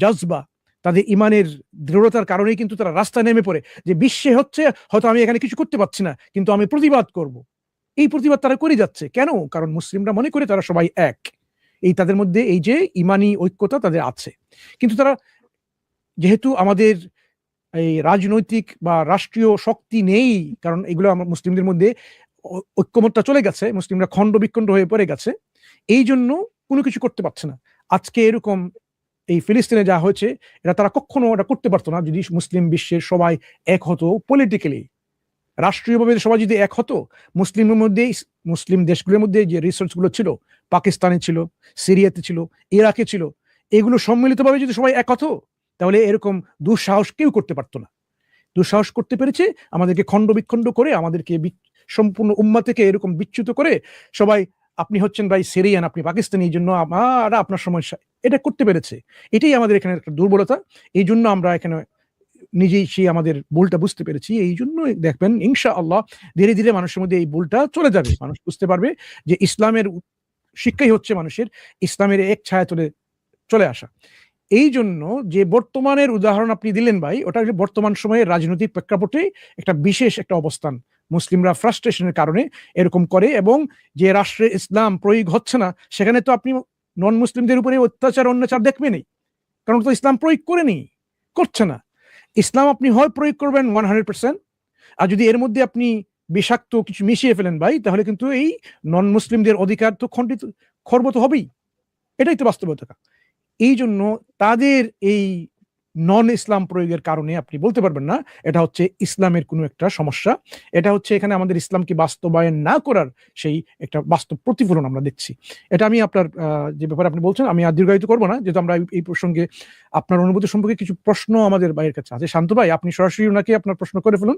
জজবা, তাদের ইমানের দৃঢ়তার কারণেই কিন্তু তারা রাস্তায় নেমে পড়ে, যে বিশ্বে হচ্ছে, হয়তো আমি এখানে কিছু করতে পারছি না, কিন্তু আমি প্রতিবাদ করব। এই প্রতিবাদ তারা করে যাচ্ছে কেন? কারণ মুসলিমরা মনে করে তারা সবাই এক, এই তাদের মধ্যে এই যে ইমানি ঐক্যতা তাদের আছে। কিন্তু তারা, যেহেতু আমাদের এই রাজনৈতিক বা রাষ্ট্রীয় শক্তি নেই, কারণ এগুলো আমার মুসলিমদের মধ্যে ঐক্যমতটা চলে গেছে, মুসলিমরা খণ্ড বিখণ্ড হয়ে পড়ে গেছে, এই জন্য কোনো কিছু করতে পারছে না। আজকে এরকম এই ফিলিস্তিনে যা হয়েছে, এটা তারা কখনো এটা করতে পারতো না যদি মুসলিম বিশ্বের সবাই এক হতো, পলিটিক্যালি, রাষ্ট্রীয়ভাবে সবাই যদি এক হতো। মুসলিমের মধ্যে, মুসলিম দেশগুলোর মধ্যে যে রিসার্চগুলো ছিল, পাকিস্তানে ছিল, সিরিয়াতে ছিল, ইরাকে ছিল, এগুলো সম্মিলিতভাবে যদি সবাই এক হতো, তাহলে এরকম দুঃসাহস কেউ করতে পারতো না। দুঃসাহস করতে পেরেছে, আমাদেরকে খণ্ড বিখণ্ড করে, আমাদেরকে সম্পূর্ণ উম্মা থেকে এরকম বিচ্যুত করে সবাই আপনি হচ্ছেন ভাই সিরিয়ান, আপনি পাকিস্তানি, এই জন্য আপনার সমস্যা, এটা করতে পেরেছে। এটাই আমাদের এখানে একটা দুর্বলতা। এই জন্য আমরা এখানে নিজেই সেই আমাদের ভুলটা বুঝতে পেরেছি। এই জন্য দেখবেন ইনশাআল্লাহ ধীরে ধীরে মানুষের মধ্যে এই ভুলটা চলে যাবে। মানুষ বুঝতে পারবে যে ইসলামের শিক্ষাই হচ্ছে মানুষের ইসলামের এক ছায়া চলে আসা। এই জন্য যে বর্তমানের উদাহরণ আপনি দিলেন ভাই, ওটা বর্তমান সময়ে রাজনৈতিক প্রেক্ষাপটে একটা বিশেষ একটা অবস্থান। মুসলিমরা ফ্রাস্ট্রেশনের কারণে এরকম করে, এবং যে রাষ্ট্রে ইসলাম প্রয়োগ হচ্ছে না সেখানে তো আপনি নন মুসলিমদের উপরে অত্যাচার দেখবেনই, কারণ তো ইসলাম প্রয়োগ করছে না। ইসলাম আপনি হয় প্রয়োগ করবেন 100%, আর যদি এর মধ্যে আপনি বিষাক্ত কিছু মিশিয়ে ফেলেন ভাই, তাহলে কিন্তু এই নন মুসলিমদের অধিকার তো খর্ব হবেই। এটাই তো বাস্তবতা। এই জন্য তাদের এই নন ইসলাম প্রয়োগের কারণে আপনি বলতে পারবেন না এটা হচ্ছে ইসলামের কোনো একটা সমস্যা। এটা হচ্ছে এখানে আমাদের ইসলামকে বাস্তবায়ন না করার সেই একটা বাস্তব প্রতিফলন আমরা দেখছি। এটা আমি আপনার যে ব্যাপারে আপনি বলছেন আমি আর দীর্ঘায়িত করবো না, যেহেতু আমরা এই প্রসঙ্গে আপনার অনুভূতি সম্পর্কে কিছু প্রশ্ন আমাদের ভাইয়ের কাছে আছে। শান্ত ভাই, আপনি সরাসরি ওনাকে আপনার প্রশ্ন করে ফেলুন।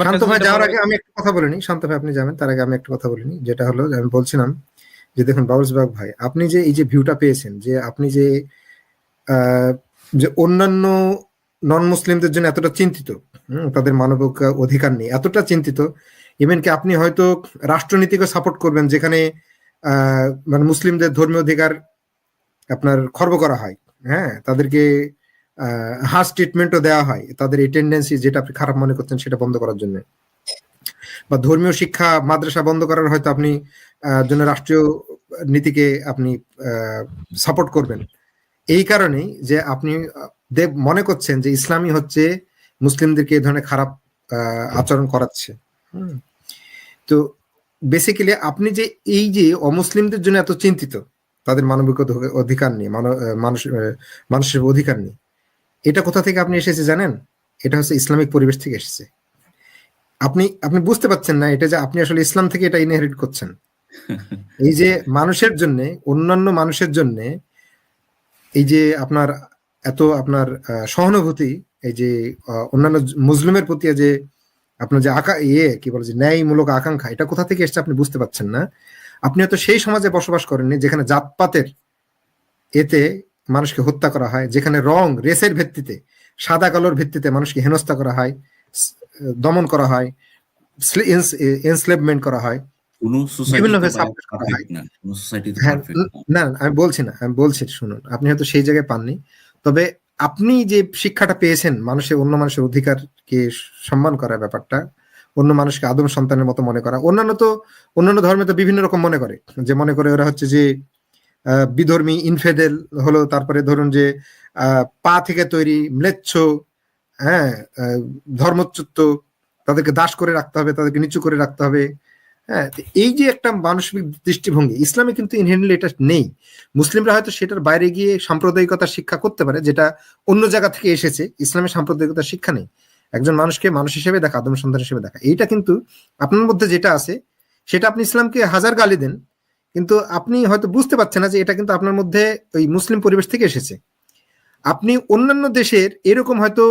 শান্ত ভাই যাওয়ার আগে আমি একটা কথা বলিনি, শান্ত ভাই আপনি যাবেন তার আগে আমি একটা কথা বলিনি, যেটা হলো আমি বলছিলাম যে দেখুন বাবুল বাগ ভাই, আপনি যে এই যে ভিউটা পেয়েছেন, যে আপনি যে অন্যান্য নন মুসলিমদের জন্য এতটা চিন্তিত, তাদের মানবিক অধিকার নেই, এতটা চিন্তিত, ইভেন কি আপনি হয়তো রাষ্ট্রনীতিকে সাপোর্ট করবেন যেখানে মানে মুসলিমদের ধর্মীয় অধিকার আপনার খর্ব করা হয়, হ্যাঁ, তাদেরকে হার্শ ট্রিটমেন্টও দেওয়া হয়, তাদের এই টেন্ডেন্সি যেটা আপনি খারাপ মনে করছেন সেটা বন্ধ করার জন্য, বা ধর্মীয় শিক্ষা মাদ্রাসা বন্ধ করার হয়তো আপনি জন্য রাষ্ট্রীয় নীতিকে আপনি সাপোর্ট করবেন। এই কারণেই যে আপনি মনে করছেন যে ইসলামই হচ্ছে মুসলিমদেরকে এই ধরনের খারাপ আচরণ করাচ্ছে। তো বেসিক্যালি আপনি যে এই যে অমুসলিমদের জন্য এত চিন্তিত, তাদের মানবিক অধিকার নিয়ে, মানুষের অধিকার নিয়ে, এটা কোথা থেকে আপনি এসেছে জানেন? এটা হচ্ছে ইসলামিক পরিবেশ থেকে এসেছে। আপনি বুঝতে পারছেন না এটা যে আপনি আসলে ইসলাম থেকে এটা ইনহেরিট করছেন। এই যে মানুষের জন্য, অন্যান্য মানুষের জন্য এই যে আপনার এত আপনার সহানুভূতি, এই যে অন্যান্য মুসলিমের প্রতি যে আপনার যে কি বলে যে ন্যায়মূলক আকাঙ্ক্ষা, এটা কোথা থেকে এসছে আপনি বুঝতে পারছেন না। আপনি হয়তো সেই সমাজে বসবাস করেননি যেখানে জাতপাতের এতে মানুষকে হত্যা করা হয়, যেখানে রেসের ভিত্তিতে, সাদা কালোর ভিত্তিতে মানুষকে হেনস্থা করা হয়, দমন করা হয়, এনস্লেভমেন্ট করা হয়, না আমি বলছি না, আমি বলছি শুনুন, আপনি হয়তো সেই জায়গায় পাননি। তবে আপনি যে শিক্ষাটা পেয়েছেন অন্য মানুষের অধিকারকে সম্মান করার ব্যাপারটা, অন্য মানুষকে আদম সন্তানের মতো মনে করা, অন্যান্য ধর্মে তো বিভিন্ন রকম মনে করে ওরা হচ্ছে যে বিধর্মী, ইনফেডেল হলো, তারপরে ধরুন যে পা থেকে তৈরি, ম্লেচ্ছ, হ্যাঁ, ধর্মচ্যুত, তাদেরকে দাস করে রাখতে হবে, তাদেরকে নিচু করে রাখতে হবে, হ্যাঁ। এই যে একটা মানসিক দৃষ্টিভঙ্গি, ইসলামে কিন্তু ইনহেরেন্টলি এটা নেই। মুসলিমরা হয়তো সেটার বাইরে গিয়ে সাম্প্রদায়িকতার শিক্ষা করতে পারে, যেটা অন্য জায়গা থেকে এসেছে। ইসলামে সাম্প্রদায়িকতার শিক্ষা নেই, একজন মানুষকে মানুষ হিসেবে দেখা, আদম সন্তান হিসেবে দেখা। এইটা কিন্তু আপনার মধ্যে যেটা আছে সেটা আপনি ইসলামকে হাজার গালি দেন, কিন্তু আপনি হয়তো বুঝতে পারছেন না যে এটা কিন্তু আপনার মধ্যে ওই মুসলিম পরিবেশ থেকে এসেছে। আপনি অন্যান্য দেশের এরকম হয়তো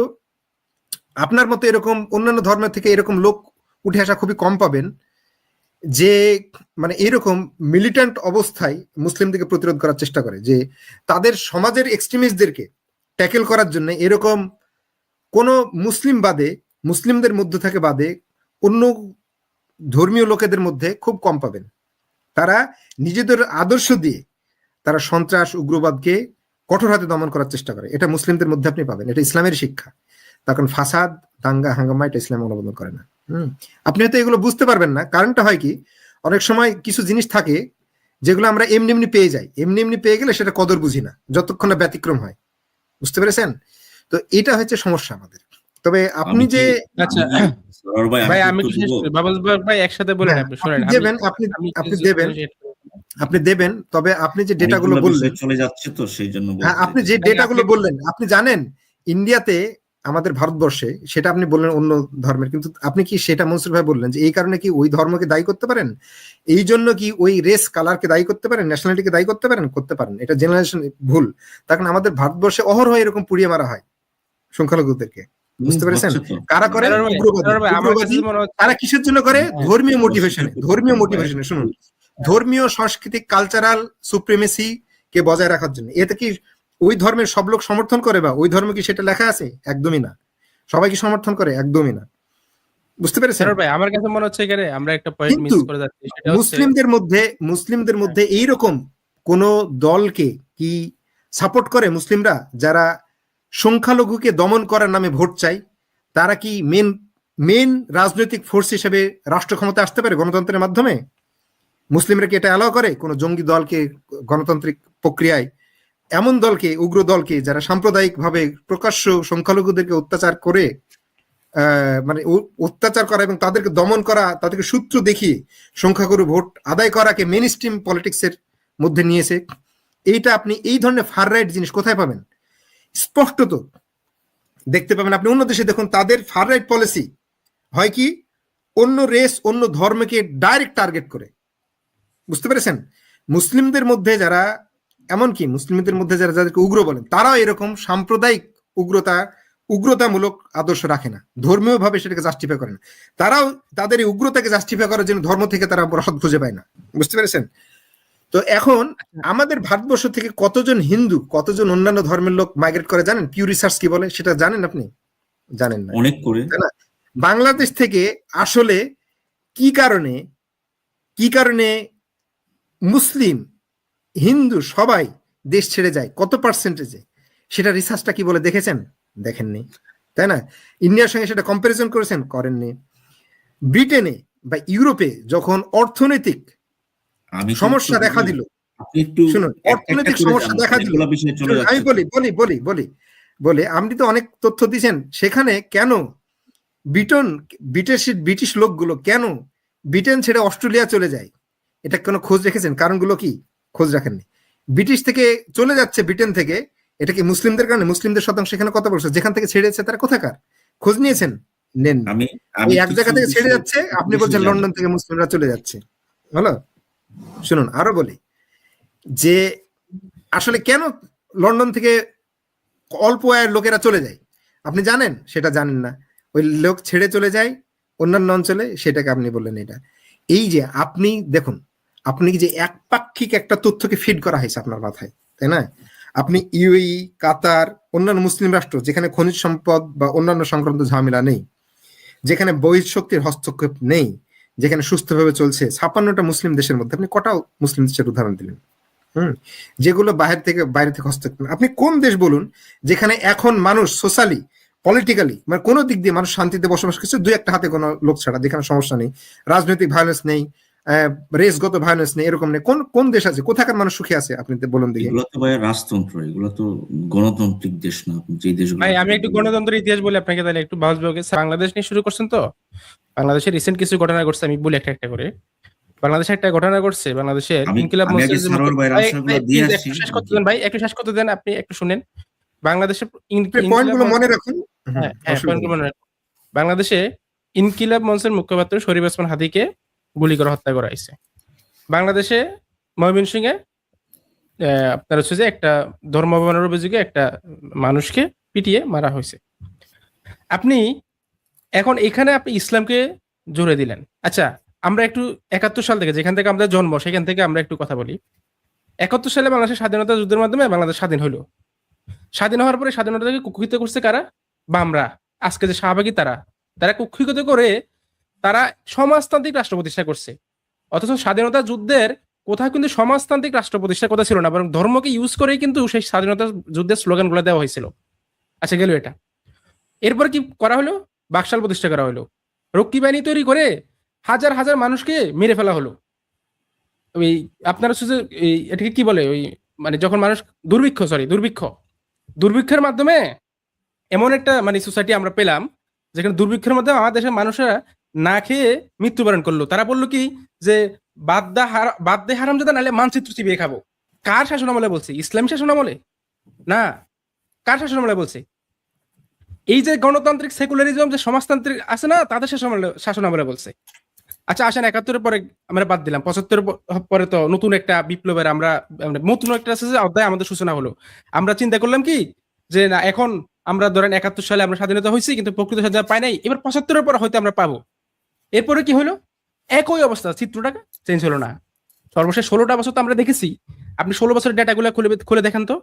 আপনার মতো এরকম অন্যান্য ধর্মের থেকে এরকম লোক উঠে আসা খুবই কম পাবেন, যে মানে এরকম মিলিটেন্ট অবস্থায় মুসলিমদেরকে প্রতিরোধ করার চেষ্টা করে, যে তাদের সমাজের এক্সট্রিমিস্টদেরকে ট্যাকেল করার জন্য এরকম কোন মুসলিম বাদে, মুসলিমদের মধ্যে থেকে বাদে অন্য ধর্মীয় লোকেদের মধ্যে খুব কম পাবেন। তারা নিজেদের আদর্শ দিয়ে তারা সন্ত্রাস, উগ্রবাদকে কঠোর হাতে দমন করার চেষ্টা করে। এটা মুসলিমদের মধ্যে আপনি পাবেন, এটা ইসলামের শিক্ষা। তখন ফাসাদ, দাঙ্গা, হাঙ্গামা এটা ইসলাম অনুমোদন করে না। আপনি হয়তো এগুলো বুঝতে পারবেন না। কারণটা হয় কি, অনেক সময় কিছু জিনিস থাকে যেগুলো আমরা এমনি পেয়ে যাই, এমনি পেয়ে গেলে সেটা কদর বুঝি না যতক্ষণ না ব্যতিক্রম হয়। বুঝতে পেরেছেন? তো এটা হচ্ছে সমস্যা আমাদের। তবে আপনি যে ভাই আমি বাবুল ভাই একসাথে বলেন, আপনি শুনেন, আপনি দেবেন, তবে আপনি যে ডেটাগুলো বললেন চলে যাচ্ছে তো সেই জন্য আপনি যে ডেটাগুলো বললেন, আপনি জানেন ইন্ডিয়াতে, আমাদের ভারতবর্ষে, সেটা আপনি বললেন অন্য ধর্মের, কিন্তু আপনি কি সেটা মনসুর ভাই বললেন যে এই কারণে কি ওই ধর্মকে দায়ী করতে পারেন? এই জন্য কি ওই রেস কালারকে দায়ী করতে পারেন, ন্যাশনালিটিকে দায়ী করতে পারেন? করতে পারেন। এটা জেনারেশন ভুল। তখন আমাদের ভারতবর্ষে অহরহ এরকম পুড়িয়ে মারা হয় সংখ্যালঘুদেরকে। বুঝতে পেরেছেন? হচ্ছে তো। কারা করে? সারোয়ার ভাই, উগ্রবাদী। সারোয়ার ভাই, আমার কাছে উগ্রবাদী মনে হচ্ছে তারা কিসের জন্য করে? ধর্মীয় মোটিভেশনে। ধর্মীয় হ্যাঁ। মোটিভেশনে শুনুন। ধর্মীয় সাংস্কৃতিক কালচারাল সুপ্রিমেসি কে বজায় রাখার জন্য। এতে কি ওই ধর্মের সব লোক সমর্থন করে বা ওই ধর্মে কি সেটা লেখা আছে? একদমই না। সবাই কি সমর্থন করে? একদমই না। বুঝতে পেরেছেন? সারোয়ার ভাই, আমার কাছে মনে হচ্ছে এখানে আমরা একটা পয়েন্ট মিস কিন্তু করে যাচ্ছি, সেটা হচ্ছে মুসলিমদের মধ্যে এইরকম কোন দলকে কি সাপোর্ট করে মুসলিমরা যারা সংখ্যালঘুকে দমন করার নামে ভোট চাই? তারা কি মেন রাজনৈতিক ফোর্স হিসেবে রাষ্ট্র ক্ষমতা আসতে পারে গণতন্ত্রের মাধ্যমে? মুসলিমরা কি এটা অ্যালাউ করে কোন জঙ্গি দলকে গণতান্ত্রিক প্রক্রিয়ায়, এমন দলকে, উগ্র দলকে যারা সাম্প্রদায়িক ভাবে প্রকাশ্য সংখ্যালঘুদেরকে অত্যাচার করে, মানে অত্যাচার করা এবং তাদেরকে দমন করা, তাদেরকে সূত্র দেখিয়ে সংখ্যাগুরু ভোট আদায় করাকে মেন স্ট্রিম পলিটিক্সের মধ্যে নিয়েছে? এইটা আপনি এই ধরনের ফার রাইট জিনিস কোথায় পাবেন? স্পষ্টত দেখতে পাবেন আপনি অন্য দেশে দেখুন, তাদের ফার রাইট পলিসি হয় কি অন্য রেস, অন্য ধর্মকে ডাইরেক্ট টার্গেট করে। বুঝতে পেরেছেন? মুসলিমদের মধ্যে যারা, এমনকি মুসলিমদের মধ্যে যারা যাদেরকে উগ্র বলেন, তারাও এরকম সাম্প্রদায়িক উগ্রতামূলক আদর্শ রাখে না, ধর্মীয় ভাবে সেটাকে জাস্টিফাই করে না। তারাও তাদের এই উগ্রতাকে জাস্টিফাই করার জন্য ধর্ম থেকে তারা রহত খুঁজে পায় না। বুঝতে পেরেছেন? তো এখন আমাদের ভারতবর্ষ থেকে কতজন হিন্দু, কতজন অন্যান্য ধর্মের লোক মাইগ্রেট করে জানেন? পিউ রিসার্চ কি বলে সেটা জানেন আপনি? জানেন না, অনেক করে। তাই না? বাংলাদেশ থেকে আসলে কি কারণে মুসলিম, হিন্দু সবাই দেশ ছেড়ে যায়, কত পার্সেন্টেজে, সেটা রিসার্চটা কি বলে দেখেছেন? দেখেননি, তাই না? ইন্ডিয়ার সঙ্গে সেটা কম্পারিজন করেছেন? করেননি। ব্রিটেনে বা ইউরোপে যখন অর্থনৈতিক সমস্যা দেখা দিল, শুনুন, অর্থনৈতিক সমস্যা দেখা দিল, আমি বলি আপনি তো অনেক তথ্য দিয়েছেন, সেখানে কেন ব্রিটিশ লোকগুলো কেন ব্রিটেন ছেড়ে অস্ট্রেলিয়া চলে যায়, এটা কোনো খোঁজ রেখেছেন? কারণগুলো কি খোঁজ রাখেননি? ব্রিটিশ থেকে চলে যাচ্ছে ব্রিটেন থেকে, এটা কি মুসলিমদের কারণে? মুসলিমদের শতাংশ এখানে কত বলছে? যেখান থেকে ছেড়েছে তারা কোথাকার? খোঁজ নিয়েছেন? নেন। ওই এক জায়গা থেকে ছেড়ে যাচ্ছে, আপনি বলছেন লন্ডন থেকে মুসলিমরা চলে যাচ্ছে। হলো, শুনুন আরো বলি যে আসলে কেন লন্ডন থেকে অল্প আয়ের লোকেরা চলে যায়, আপনি জানেন? সেটা জানেন না। ওই লোক ছেড়ে চলে যায় অন্যান্য অঞ্চলে, সেটাকে আপনি বললেন এটা। এই যে আপনি দেখুন, আপনি যে একপাক্ষিক একটা তথ্যকে ফিড করা হয়েছে আপনার মাথায়, তাই না? আপনি ইউএই, কাতার, অন্যান্য মুসলিম রাষ্ট্র যেখানে খনিজ সম্পদ বা অন্যান্য সংক্রান্ত ঝামেলা নেই, যেখানে বহিঃশক্তির হস্তক্ষেপ নেই, যেখানে সুস্থভাবে চলছে, 56টা মুসলিম দেশের মধ্যে আপনি কটা মুসলিম দেশের উদাহরণ দিলেন? যেগুলো বাইরে থেকে হস্তক্ষেপ, আপনি কোন দেশ বলুন যেখানে এখন মানুষ সোশ্যালি, পলিটিক্যালি, মানে কোনো দিক দিয়ে মানুষ শান্তিতে বসবাস করছে, দুই একটা হাতে কোনো লোক ছাড়া, যেখানে সমস্যা নেই, রাজনৈতিক ভায়োলেন্স নেই, রেসগত ভায়োলেন্স নেই, এরকম নেই? কোন দেশ আছে? কোথাকার মানুষ সুখী আছে আপনি বলুন দেখি? এগুলো তো ভাই রাজতন্ত্র, এগুলো তো গণতান্ত্রিক দেশ না। যে দেশগুলো, ভাই আমি একটু গণতন্ত্রের ইতিহাস বলে আপনাকে, তাহলে একটু ভাবে বাংলাদেশ নিয়ে শুরু করছেন তো, বাংলাদেশের রিসেন্ট কিছু ঘটনা ঘটছে, আমি বলি একটা করে। বাংলাদেশে একটা ঘটনা ঘটছে, বাংলাদেশের ইনকিলাব মঞ্চের শেষ করতে দেন ভাই, একটু শেষ করতে দেন, আপনি একটু শুনেন। বাংলাদেশে পয়েন্টগুলো মনে রাখুন। বাংলাদেশে ইনকিলাব মঞ্চের মুখপাত্র শরীফ ওসমান হাদিকে গুলি করে হত্যা করা হয়েছে। বাংলাদেশে ময়মনসিংহে আপনার হচ্ছে যে একটা ধর্মাবমাননার অভিযোগে একটা মানুষকে পিটিয়ে মারা হয়েছে। আপনি এখন এখানে আপনি ইসলামকে জুড়ে দিলেন। আচ্ছা, আমরা একটু 71 সাল থেকে, যেখান থেকে আমাদের জন্ম, সেখান থেকে আমরা একটু কথা বলি। 71 সালে বাংলাদেশের স্বাধীনতা যুদ্ধের মাধ্যমে বাংলাদেশ স্বাধীন হলো। স্বাধীন হওয়ার পরে স্বাধীনতাকে কুক্ষিগত করছে কারা? বামরা। আজকে যে শাহবাগী, তারা কুক্ষিগত করে তারা সমাজতান্ত্রিক রাষ্ট্র প্রতিষ্ঠা করছে। অথচ স্বাধীনতা যুদ্ধের কোথাও কিন্তু সমাজতান্ত্রিক রাষ্ট্র প্রতিষ্ঠার কথা ছিল না, বরং ধর্মকে ইউজ করেই কিন্তু সেই স্বাধীনতা যুদ্ধের স্লোগানগুলো দেওয়া হয়েছিল। আচ্ছা, গেল এটা। এরপর কি করা হলো? বাকশাল প্রতিষ্ঠা করা হলো, রক্ষী বাহিনী তৈরি করে হাজার হাজার মানুষকে মেরে ফেলা হলো। ওই আপনার হচ্ছে যে এটাকে কি বলে, ওই মানে যখন মানুষ দুর্ভিক্ষের মাধ্যমে এমন একটা মানে সোসাইটি আমরা পেলাম, যেখানে দুর্ভিক্ষের মধ্যে আমাদের দেশের মানুষেরা না খেয়ে মৃত্যুবরণ করলো। তারা বললো কি যে বাদ দে হারামজাদা, নাহলে মানচিত্র চিবিয়ে খাবো। কার শাসনামলে বলছে? ইসলামী শাসনামলে না, কার শাসনামলে বলছে? এই যে গণতান্ত্রিক সেকুলারিজম, যে সমাজতান্ত্রিক আছে না, তাদের শাসনামলে বলছে। আচ্ছা আসেন, 71-এর পরে আমরা বাদ দিলাম, 75-এর পরে তো নতুন একটা বিপ্লবের নতুন একটা অধ্যায় আমাদের সূচনা হলো। আমরা চিন্তা করলাম কি যে না, এখন আমরা ধরেন 71 সালে আমরা স্বাধীনতা হয়েছি কিন্তু প্রকৃত স্বাধীনতা পাই নাই, এবার 75-এর পর হয়তো আমরা পাবো। এরপরে কি হলো, একই অবস্থা, চিত্রটা চেঞ্জ হলো না। সর্বশেষ 16টা বছর তো আমরা দেখেছি। আপনি 16 বছরের ডেটাগুলো খুলে দেখেন তো,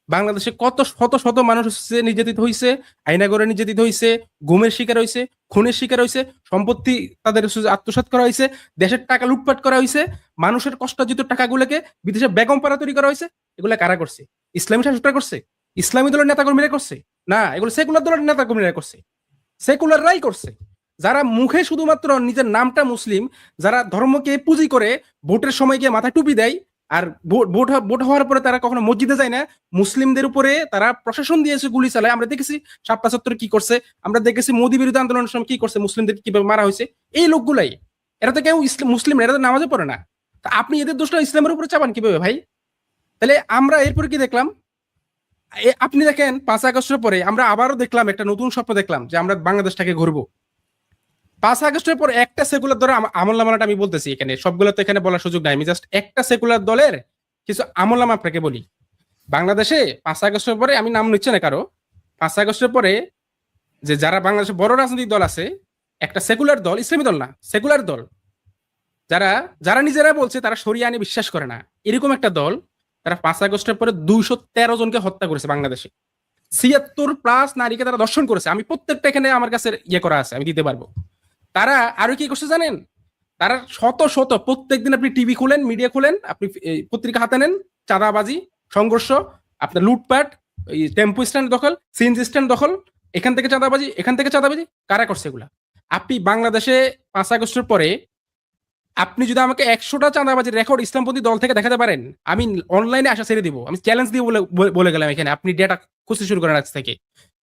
বাংলাদেশে কত শত শত মানুষ নির্যাতিত হয়েছে, আইনাগরে নির্যাতিত হয়েছে, গুমের শিকার হয়েছে, খুনের শিকার হয়েছে, সম্পত্তি তাদের আত্মসাৎ করা হয়েছে, দেশের টাকা লুটপাট করা হয়েছে, মানুষের কষ্টার্জিত টাকাগুলোকে বিদেশে বেগম পাড়া তৈরি করা হয়েছে। এগুলো কারা করছে? ইসলামী শাসকরা করছে? ইসলামী দলের নেতাকর্মীরা করছে? না, এগুলো সেকুলার দলের নেতাকর্মীরা করছে, সেকুলাররাই করছে। যারা মুখে শুধুমাত্র নিজের নামটা মুসলিম, যারা ধর্মকে পুঁজি করে ভোটের সময় গিয়ে মাথায় টুপি দেয়, আর ভোট হওয়ার পরে তারা কখনো মসজিদে যায় না, মুসলিমদের উপরে তারা প্রশাসন দিয়েছে গুলি চালায়। আমরা দেখেছি ৭৭ কি করছে, আমরা দেখেছি মোদী বিরোধী আন্দোলনের সময় কি করছে, মুসলিমদের কিভাবে মারা হয়েছে। এই লোকগুলাই, এরা তো কেউ মুসলিম, এরা তো নামাজে পড়ে না। তা আপনি এদের দোষটা ইসলামের উপরে চাপান কিভাবে ভাই? তাহলে আমরা এরপরে কি দেখলাম, আপনি দেখেন 5 আগস্টের পরে আমরা আবারও দেখলাম একটা নতুন স্বপ্ন দেখলাম যে আমরা বাংলাদেশটাকে ঘুরবো। 5 আগস্টের পর একটা সেকুলার দলের আমলনামাটা আমি বলতেছি, এখানে সবগুলো তো এখানে বলার সুযোগ নাই, আমি জাস্ট একটা সেকুলার দলের কিছু আমলনামা আপনাকে বলি। বাংলাদেশে 5 আগস্টের পরে, আমি নাম নিচ্ছে না কারো, 5 আগস্টের পরে যে যারা বাংলাদেশে বড় রাজনৈতিক দল আছে, একটা সেকুলার দল, ইসলামী দল না, সেকুলার দল, যারা যারা নিজেরা বলছে তারা শরিয়া আইনে বিশ্বাস করে না, এরকম একটা দল, তারা 5 আগস্টের পরে 213 জনকে হত্যা করেছে বাংলাদেশে। 76+ নারীকে তারা দর্শন করেছে। আমি প্রত্যেকটা এখানে আমার কাছে ইয়ে করা আছে, আমি দিতে পারবো। তারা আরো কি করছে জানেন? তারা শত শত, প্রত্যেকদিন আপনি টিভি খুলেন, মিডিয়া খুলেন, আপনি পত্রিকা হাতে নেন, চাঁদাবাজি, সংঘর্ষ, আপনার লুটপাট, টেম্পো স্ট্যান্ড দখল, সিএনজি স্ট্যান্ড দখল, এখান থেকে চাঁদাবাজি, এখান থেকে চাঁদাবাজি, কারা করছে এগুলা? আপনি বাংলাদেশে 5 আগস্টের পরে আপনি যদি আমাকে 100টা চাঁদাবাজির রেকর্ড ইসলামপন্থী দল থেকে দেখাতে পারেন, আমি অনলাইনে আসা ছেড়ে দিব, আমি চ্যালেঞ্জ দিয়ে বলে গেলাম এখানে, আপনি ডেটা খুঁজতে শুরু করেন আজ থেকে।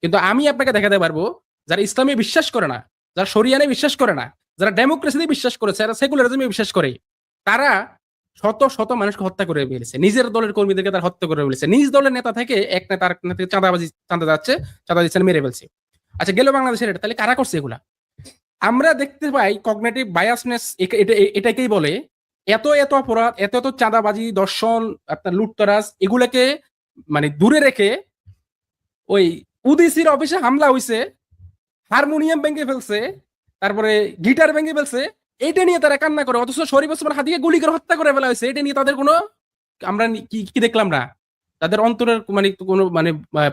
কিন্তু আমি আপনাকে দেখাতে পারবো যারা ইসলামে বিশ্বাস করে না, যারা শরিয়ানে বিশ্বাস করে না, যারা ডেমোক্রেসিতে বিশ্বাস করেছে, যারা সেকুলারিজমে বিশ্বাস করে, তারা শত শত মানুষকে হত্যা করে ফেলেছে, নিজের দলের কর্মীদেরকে তারা হত্যা করে ফেলেছে, নিজ দলের নেতা থেকে এক নেতা আরেক নেতা থেকে চাঁদা যাচ্ছে, চাঁদা দিচ্ছে, মেরে ফেলছে। আচ্ছা, গেল বাংলাদেশের এটা, তাহলে কারা করছে এগুলা? আমরা দেখতে পাই কগনিটিভ বায়াসনেস, এটাকেই বলে। এত এত অপরাধ, এত এত চাঁদাবাজি, দর্শন, আপনার লুটতরাজ, এগুলাকে মানে দূরে রেখে ওই উদিসির অফিসে হামলা হইছে, হারমোনিয়াম ভেঙে ফেলছে, তারপরে গিটার ভেঙে ফেলছে, এইটা নিয়ে তারা কান্না করে। অথচ শরীফ ওসমান হাদিকে গুলি করে হত্যা করে ফেলা হয়েছে, এটা নিয়ে তাদের কোনো, আমরা কি দেখলাম না, তাদের অন্তরের মানে কোনো মানে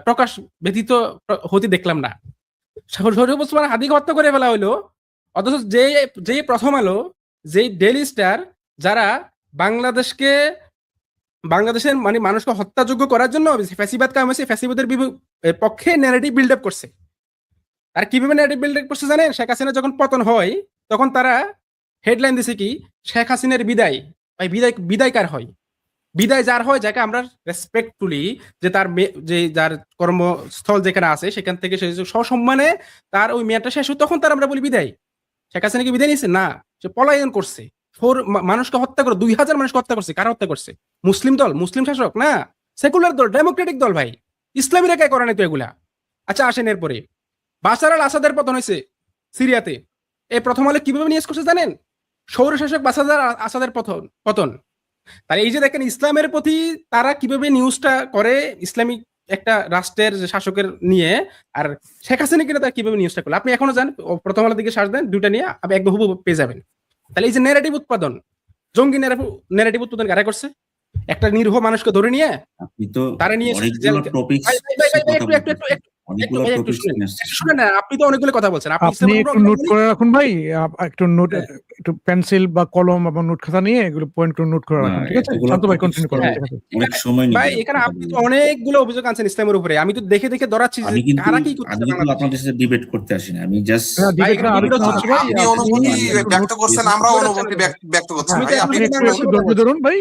প্রকাশ ব্যতীত হতে দেখলাম না। শরীফ ওসমান হাদিকে হত্যা করে ফেলা হইলো, অথচ যে প্রথম আলো, যে ডেইলি স্টার, যারা বাংলাদেশের মানে মানুষকে হত্যাযোগ্য করার জন্য ফ্যাসিবাদ কায়েম হয়েছে, ফ্যাসিবাদের পক্ষে ন্যারেটিভ বিল্ড আপ করছে। আর কিভাবে ন্যারেটিভ বিল্ড আপ করছে জানেন? শেখ হাসিনা যখন পতন হয় তখন তারা হেডলাইন দিছে কি, শেখ হাসিনার বিদায়। ভাই, বিদায় কার হয়? বিদায় যার হয়, যাকে আমরা রেসপেক্টফুলি, যে তার যে যার কর্মস্থল যেখানে আছে সেখান থেকে সে সসম্মানে তার ওই মেয়াদটা শেষ হয়, তখন তার আমরা বলি বিদায়। শেখ হাসিনা কি বিদায় নিয়েছে? না, সে পলায়ন করছে, মানুষকে হত্যা করে, 2000 মানুষকে হত্যা করছে। কারা হত্যা করছে? মুসলিম দল, মুসলিম শাসক না, সেকুলার দল, ডেমোক্রেটিক দল। ভাই, ইসলামীরা কে করে নাই তো এগুলা? আচ্ছা, আসেন এরপরে বাশার আল আসাদের পতন হয়েছে সিরিয়াতে। এই প্রথম আলো কিভাবে নিউজ করছে জানেন? স্বৈরশাসক বাশার আল আসাদের পতন। তার এই যে দেখেন ইসলামের প্রতি তারা কিভাবে নিউজটা করে, ইসলামিক একটা রাষ্ট্রের শাসকের নিয়ে, আর শেখ হাসিনা কিনা তারা কিভাবে নিউজটা করলো। আপনি এখনো যান, প্রথম আলোর দিকে সার্চ দেন, দুইটা নিয়ে আপনি একদম হুবহু পেয়ে যাবেন। তাহলে এই যে ন্যারেটিভ উৎপাদন, জঙ্গি ন্যারেটিভ উৎপাদন কারা করছে? একটা নিরীহ মানুষকে ধরে নিয়ে তারা নিয়ে শুনে না, আপনি তো অনেকগুলো কথা বলছেন, আপনি একটু নোট করে রাখুন ভাই, একটু নোট, একটু পেন্সিল বা কলম এবং নোট খাতা নিয়ে এগুলো পয়েন্ট করে নোট করে রাখুন, ঠিক আছে? শান্ত ভাই কন্টিনিউ করুন। অনেক সময় ভাই, এখানে আপনি তো অনেকগুলো অভিযোগ আনছেন ইসলামের উপরে, আমি তো দেখে দেখে ধরাচ্ছি যে কারা কি করছে। আমি কিন্তু আপনাদের সাথে ডিবেট করতে আসি না, আমি জাস্ট আপনি অনুভূতি ব্যক্ত করছেন, আমরা অনুভূতি ব্যক্ত করছি। ভাই, আপনি একটু ধৈর্য ধরুন ভাই,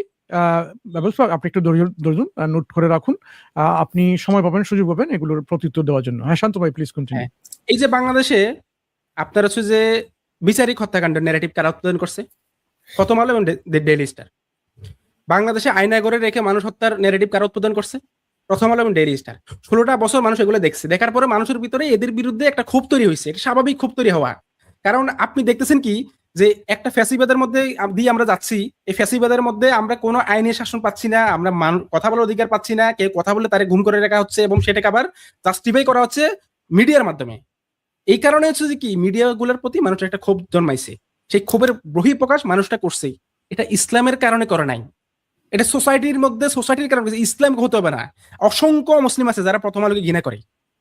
আপনি একটু ধৈর্য নোট করে রাখুন, আপনি সময় পাবেন, সুযোগ পাবেন এগুলোর প্রত্যুত্তর দেওয়ার জন্য। হ্যাঁ, শান্ত ভাই প্লিজ কন্টিনিউ। এই যে বাংলাদেশে আপনার হচ্ছে যে বিচারিক হত্যাকাণ্ড ন্যারেটিভ কারা উৎপাদন করছে? প্রথম আলো এবং ডেইলি স্টার। বাংলাদেশে আয়নাগরে রেখে মানুষ হত্যার ন্যারেটিভ কারা উৎপাদন করছে? প্রথম আলো এবং ডেইলি স্টার। 16টা বছর মানুষ এগুলো দেখছে, দেখার পরে মানুষের ভিতরে এদের বিরুদ্ধে একটা ক্ষোভ তৈরি হয়েছে। এটা স্বাভাবিক ক্ষোভ তৈরি হওয়া, কারণ আপনি দেখতেছেন কি যে একটা ফ্যাসিবাদের মধ্যে দিয়ে আমরা যাচ্ছি, এই ফ্যাসিবাদের মধ্যে আমরা কোনো আইনের শাসন পাচ্ছি না, আমরা কথা বলার অধিকার পাচ্ছি না, কেউ কথা বলে তারে ঘুম করে রাখা হচ্ছে এবং সেটাকে আবার জাস্টিফাই করা হচ্ছে মিডিয়ার মাধ্যমে। এই কারণে হচ্ছে যে কি মিডিয়াগুলোর প্রতি মানুষের একটা ক্ষোভ জন্মাইছে, সেই ক্ষোভের বহিঃপ্রকাশ মানুষটা করছেই। এটা ইসলামের কারণে করে নাই, এটা সোসাইটির মধ্যে সোসাইটির কারণে। ইসলাম হতে হবে না, অসংখ্য মুসলিম আছে যারা প্রথম আলোকে ঘৃণা করে,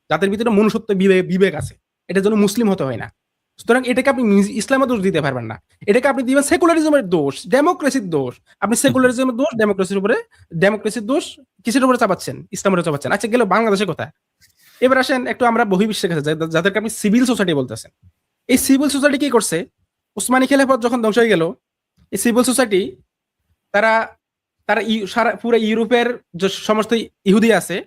যাদের ভিতরে মনুষ্যত্ব বিবেক আছে, এটার জন্য মুসলিম হতে হয় না। সুতরাং এটাকে আপনি ইসলামের দোষ দিতে পারবেন না, এটাকে আপনি দিবেন সেকুলারিজমের দোষ, ডেমোক্রেসির দোষ। আপনি সেকুলারিজমের দোষ, ডেমোক্রেসির দোষ কিসের উপরে চাপাচ্ছেন? ইসলামের চাপাচ্ছেন। আচ্ছা, গেল বাংলাদেশের কথা। এবার আসেন একটু আমরা বহির্বিশ্বের কাছে, যাদেরকে আপনি সিভিল সোসাইটি বলতেছেন। এই সিভিল সোসাইটি কি করছে? উসমানী খেলাফত যখন ধ্বংস হয়ে গেল, এই সিভিল সোসাইটি তারা তারা সারা পুরো ইউরোপের যে সমস্ত ইহুদি আছে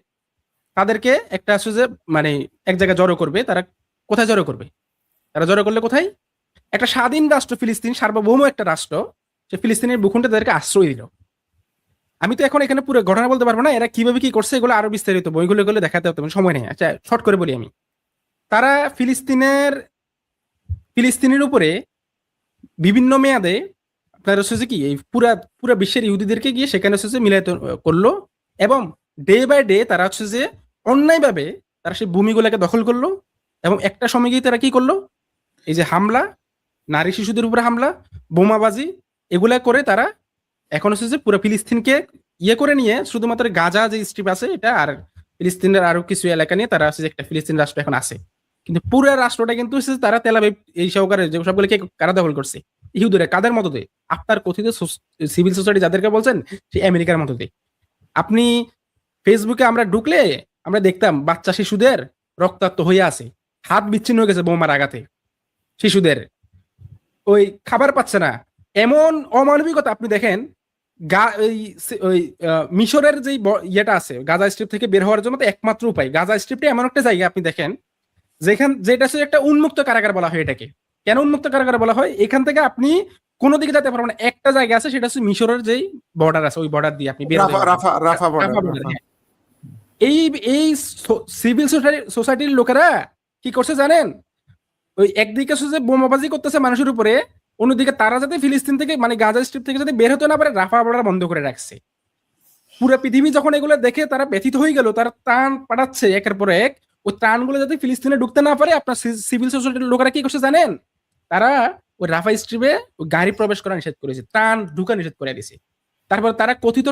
তাদেরকে একটা আছে যে মানে এক জায়গায় জড়ো করবে। তারা কোথায় জড়ো করবে? তারা জড়ো করলে কোথায়? একটা স্বাধীন রাষ্ট্র ফিলিস্তিন, সার্বভৌম একটা রাষ্ট্র, সে ফিলিস্তিনের ভূখণ্ডে তাদেরকে আশ্রয় দিল। আমি তো এখন এখানে পুরো ঘটনা বলতে পারবো না, এরা কিভাবে কি করছে এগুলো আরো বিস্তারিত বইগুলো গুলো দেখাতে হতো, সময় নেই। আচ্ছা, শর্ট করে বলি আমি। তারা ফিলিস্তিনের উপরে বিভিন্ন মেয়াদে আপনার হচ্ছে কি এই পুরা বিশ্বের ইহুদিদেরকে গিয়ে সেখানে হচ্ছে মিলায়িত করলো, এবং ডে বাই ডে তারা হচ্ছে যে অন্যায়ভাবে তারা সেই ভূমিগুলোকে দখল করলো। এবং একটা সময় গিয়ে তারা কি করলো? এই যে হামলা, নারী শিশুদের উপরে হামলা, বোমাবাজি, এগুলা করে তারা এখন হচ্ছে যে পুরো ফিলিস্তিনকে ইয়ে করে নিয়ে শুধুমাত্র গাজা যে স্ট্রিপ আছে এটা আর ফিলিস্তিনের আরো কিছু এলাকা নিয়ে তারা হচ্ছে যে একটা ফিলিস্তিন রাষ্ট্র এখন আছে। কিন্তু পুরো রাষ্ট্রটা কিন্তু হচ্ছে তারা তেল আবিব এই সহকারে যে সবগুলোকে কারা দখল করছে? ইহুদিরা। কাদের মতো দিয়ে? আপনার কথিত সিভিল সোসাইটি যাদেরকে বলছেন সেই আমেরিকার মতো দিয়ে। আপনি ফেসবুকে আমরা ঢুকলে আমরা দেখতাম বাচ্চা শিশুদের রক্তাক্ত হয়ে আছে, হাত বিচ্ছিন্ন হয়ে গেছে বোমার আঘাতে, শিশুদের ওই খাবার পাচ্ছে না, এমন অমানবিকতা। আপনি দেখেন মিশরের যে ইয়েটা আছে গাজা স্ট্রিপ থেকে বের হওয়ার জন্য তো একমাত্র উপায়, গাজা স্ট্রিপটা এমন একটা জায়গা আপনি দেখেন যেটা হচ্ছে একটা উন্মুক্ত কারাগার বলা হয়। এটাকে কেন উন্মুক্ত কারাগার বলা হয়? এখান থেকে আপনি কোনো দিকে যেতে পারবেন না, একটা জায়গা আছে, সেটা হচ্ছে মিশরের যেই বর্ডার আছে, ওই বর্ডার দিয়ে আপনি এই সিভিল সোসাইটির লোকেরা কি করছে জানেন? ওই একদিকে যে বোমাবাজি করতেছে মানুষের উপরে, অন্যদিকে তারা যাতে ফিলিস্তিন থেকে মানে গাজা স্ট্রিপ থেকে যাতে বের হতে না পারে রাফা বর্ডার বন্ধ করে রাখছে। পুরো পৃথিবী যখন এগুলো দেখে তারা ব্যথিত হয়ে গেল, তারা ত্রাণ পাঠাচ্ছে একের পর এক, ওই ত্রাণগুলো যাতে ফিলিস্তিনে ঢুকতে না পারে। আপনার সিভিল সোসাইটির লোকেরা কি করছে জানেন? তারা ওই রাফা স্ট্রিপে গাড়ি প্রবেশ করা নিষেধ করেছে, ত্রাণ ঢুকা নিষেধ করে দিয়েছে। তারপর তারা কথিত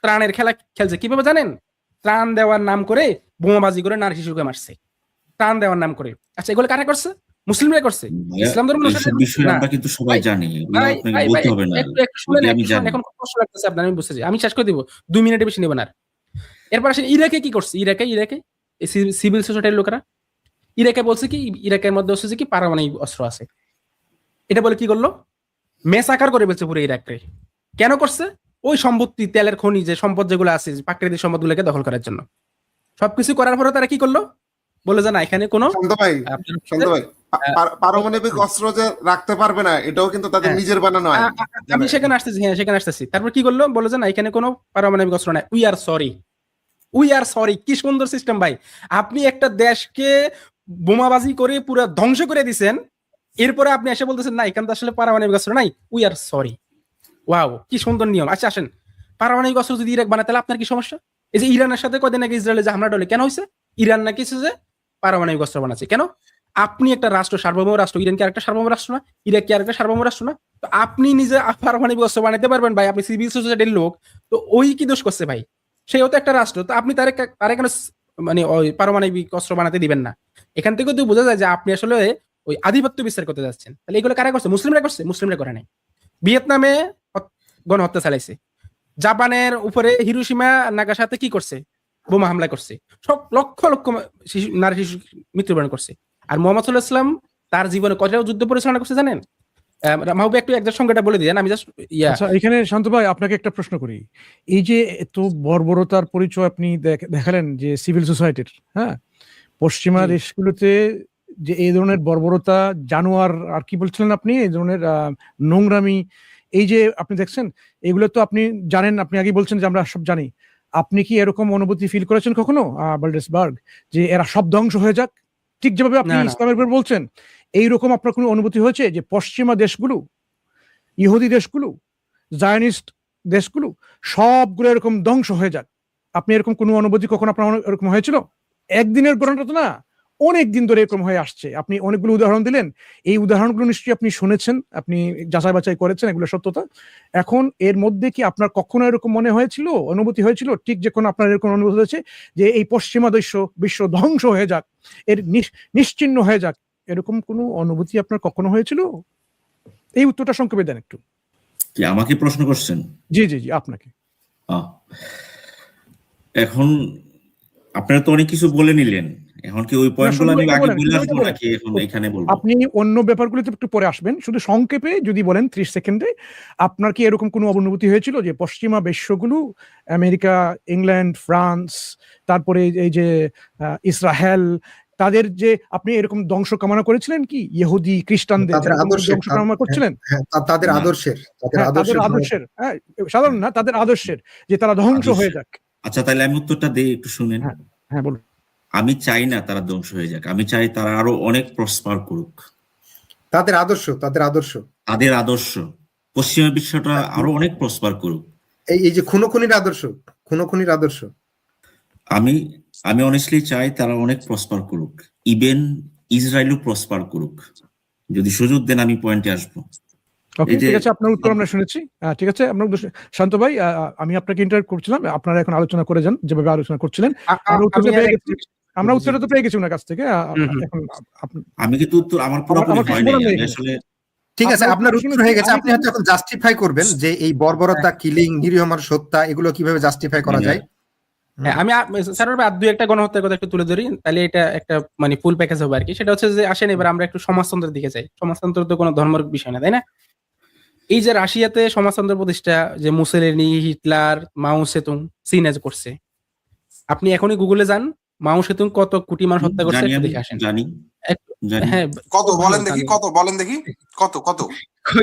ত্রাণের খেলা খেলছে। কিভাবে জানেন? ত্রাণ দেওয়ার নাম করে বোমাবাজি করে নারী শিশুকে মারছে, ত্রাণ দেওয়ার নাম করে। আচ্ছা, এগুলো কারা করছে? মুসলিমরা করছে। ইসলাম ধর্ম আমরা কিন্তু সবাই জানি, আপনাকে বলতে হবে না। এখন কষ্ট লাগতেছে আপনার, আমি বুঝতেছি, আমি শেষ করে দিব, 2 মিনিটের বেশি নেব না। এরপর আসেন ইরাকে কি করছে? ইরাকে সিভিল সোসাইটির লোকেরা ইরাকে বলছে কি ইরাকের মধ্যে হচ্ছে কি পারমাণবিক অস্ত্র আছে, এটা বলে কি করলো? মেসাকার করে বলছে পুরো ইরাককে। কেন করছে? ওই সম্পত্তি, তেলের খনি, যে সম্পদ যেগুলো আছে প্রাকৃতিক সম্পদগুলোকে দখল করার জন্য। সবকিছু করার পরে তারা কি করলো? বলে যে না, এখানে কোনো পারমাণবিক অস্ত্র যে রাখতে পারবে না, এটাও কিন্তু তাদের নিজের বানানো। আমি সেখানে আসতেছি, হ্যাঁ সেখানে আসতেছি। তারপর কি করলো? বলে যে না, এখানে কোনো পারমাণবিক অস্ত্র নাই, উই আর সরি। কি সুন্দর সিস্টেম ভাই! আপনি একটা দেশকে বোমাবাজি করে পুরো ধ্বংস করে দিচ্ছেন, এরপরে আপনি এসে বলতেছেন না, এখানে তো আসলে পারমাণবিক অস্ত্র নাই, উই আর সরি। ওয়াও, কি সুন্দর নিয়ম। আচ্ছা আসেন, পারমাণবিক অস্ত্র যদি ইরাক বানায় তাহলে আপনার কি সমস্যা? এই যে ইরানের সাথে কদিন আগে ইসরায়েলের যে হামলা ডলে কেন হয়েছে? ইরান নাকি যে পারমাণবিক অস্ত্র বানাচ্ছে। কেন? আপনি একটা রাষ্ট্র, সার্বভৌম রাষ্ট্র, ইরান কি আরেকটা সার্বভৌম রাষ্ট্র না? ইরাক কি আরেকটা সার্বভৌম রাষ্ট্র না? তো আপনি নিজে পারমাণবিক অস্ত্র বানাতে পারবেন ভাই, আপনি সিভিল সোসাইটির লোক, তো ওই কি দোষ করছে ভাই? সেও তো একটা রাষ্ট্র, তো আপনি তার কেন মানে ওই পারমাণবিক অস্ত্র বানাতে দিবেন না? এখান থেকে তো বোঝা যায় যে আপনি আসলে ওই আধিপত্য বিস্তার করতে যাচ্ছেন। তাহলে এগুলো কারা করছে? মুসলিমরা করছে? মুসলিমরা করে নাই। ভিয়েতনামে গণহত্যা চালাইছে, জাপানের উপরে হিরোশিমা নাগাসাতে কি করছে? বোমা হামলা করছে, সব লক্ষ লক্ষ নারী শিশু মৃত্যুবরণ করছে। আর মোহাম্মদ সাল্লাল্লাহু আলাইহি ওয়াসাল্লাম তার জীবনে কতটা যুদ্ধ পরিচালনা করছে জানেন? মাহবুব একটু একদম সংখ্যাটা বলে দিয়েন, আমি জাস্ট আচ্ছা, এখানে শান্ত ভাই আপনাকে একটা প্রশ্ন করি। এই যে এত বর্বরতার পরিচয় আপনি দেখালেন যে সিভিল সোসাইটির, হ্যাঁ, পশ্চিমা দেশগুলোতে যে এই ধরনের বর্বরতা, জানোয়ার আর কি বলছিলেন আপনি, এই ধরনের নোংরামি, এই যে আপনি দেখছেন, এগুলো তো আপনি জানেন, আপনি আগে বলছেন যে আমরা সব জানি। আপনি কি এরকম অনুভূতি ফিল করেছেন কখনো বাল্ডেসবার্গ, যে এরা সব ধ্বংস হয়ে যাক? ঠিক যেভাবে আপনি ইসলামের উপর বলছেন, এইরকম আপনার কোনো অনুভূতি হয়েছে যে পশ্চিমা দেশগুলো, ইহুদি দেশগুলো, জায়নিস্ট দেশগুলো সবগুলো এরকম ধ্বংস হয়ে যাক? আপনি এরকম কোনো অনুভূতি কখন আপনার এরকম হয়েছিল? একদিনের ঘটনাটা তো না, অনেক দিন ধরে এরকম হয়ে আসছে। আপনি অনেকগুলো উদাহরণ দিলেন, এই উদাহরণগুলো নিশ্চয়ই আপনি শুনেছেন, আপনি যাচাই বাছাই করেছেন এগুলো সত্যতা। এখন এর মধ্যে কি আপনার কখনো এরকম মনে হয়েছিল, অনুভূতি হয়েছিল, ঠিক যখন আপনার এরকম অনুভূতি হয়েছে যে এই পশ্চিমা বিশ্ব ধ্বংস হয়ে যাক, এর নিশ্চিহ্ন হয়ে যাক, এরকম কোনো অনুভূতি আপনার কখনো হয়েছিল? এই উত্তরটা সংক্ষেপে দেন একটু। কি আমাকে প্রশ্ন করছেন? জি জি জি, আপনাকে। এখন আপনারা তো অনেক কিছু বলে নিলেন, এখন কি ওই পয়েন্টগুলো আমি আগে বলে আসবো নাকি এখন এখানে বলবো? আপনি অন্য ব্যাপারগুলোতে একটু পরে আসবেন, শুধু সংক্ষেপে যদি বলেন 30 সেকেন্ডে, আপনার কি এরকম কোনো অনুভূতি হয়েছিল যে পশ্চিমা বিশ্বগুলো, আমেরিকা, ইংল্যান্ড, ফ্রান্স, তারপরে এই যে ইসরায়েল, তাদের যে আপনি এরকম ধ্বংস কামনা করেছিলেন কি? ইহুদি খ্রিস্টানদের ধ্বংস কামনা করছিলেন? তাদের আদর্শের হ্যাঁ, সাধারণ না, তাদের আদর্শের, যে তারা ধ্বংস হয়ে যাক। আচ্ছা, তাহলে আমি উত্তরটা দিই, একটু শুনেন। হ্যাঁ বলুন। আমি চাই না তারা ধ্বংস হয়ে যাক, আমি চাই তারা আরো অনেক প্রসপার করুক। তাদের আদর্শ পশ্চিমা বিশ্বটা আরো অনেক প্রসপার করুক। এই যে খুনোখুনির আদর্শ আমি অনেস্টলি চাই তারা অনেক প্রসপার করুক, ইভেন ইসরায়েলও প্রসপার করুক। যদি সুযোগ দেন আমি পয়েন্টে আসবো। ওকে, ঠিক আছে, আপনার উত্তর আমরা শুনেছি। ঠিক আছে, আপনার শান্ত ভাই, আমি আপনাকে ইন্টারভিউ করছিলাম, আপনারা এখন আলোচনা করে যান যেভাবে আলোচনা করছিলেন। আমরা উত্তরটা তো পেয়ে গেছি ওনার কাছ থেকে। এখন আমি কিন্তু উত্তর আমার পুরোপুরি হয়নি আসলে। ঠিক আছে, আপনার উত্তর হয়ে গেছে। আপনি হয়তো এখন জাস্টিফাই করবেন যে এই বর্বরতা, কিলিং, নিরীহ মানুষ হত্যা, এগুলো কিভাবে জাস্টিফাই করা যায়। আমি স্যার আর দুই একটা গণহত্যার কথা একটু তুলে ধরি, তাহলে এটা একটা মানে ফুল প্যাকেজ হবে আর কি। সেটা হচ্ছে যে আসেন এবার আমরা একটু সমাজতন্ত্রের দিকে যাই। সমাজতন্ত্র তো কোনো ধর্মের বিষয় না, তাই না? এই যে রাশিয়াতে সমাজতন্ত্র প্রতিষ্ঠা, যে মুসোলিনি, হিটলার, মাও সেতুং চীনে করছে, আপনি এখনই গুগলে যান, মাও সেতুং কত কোটি মানুষ হত্যা করছে একটু দেখে আসেন। হ্যাঁ, কত বলেন দেখি, কত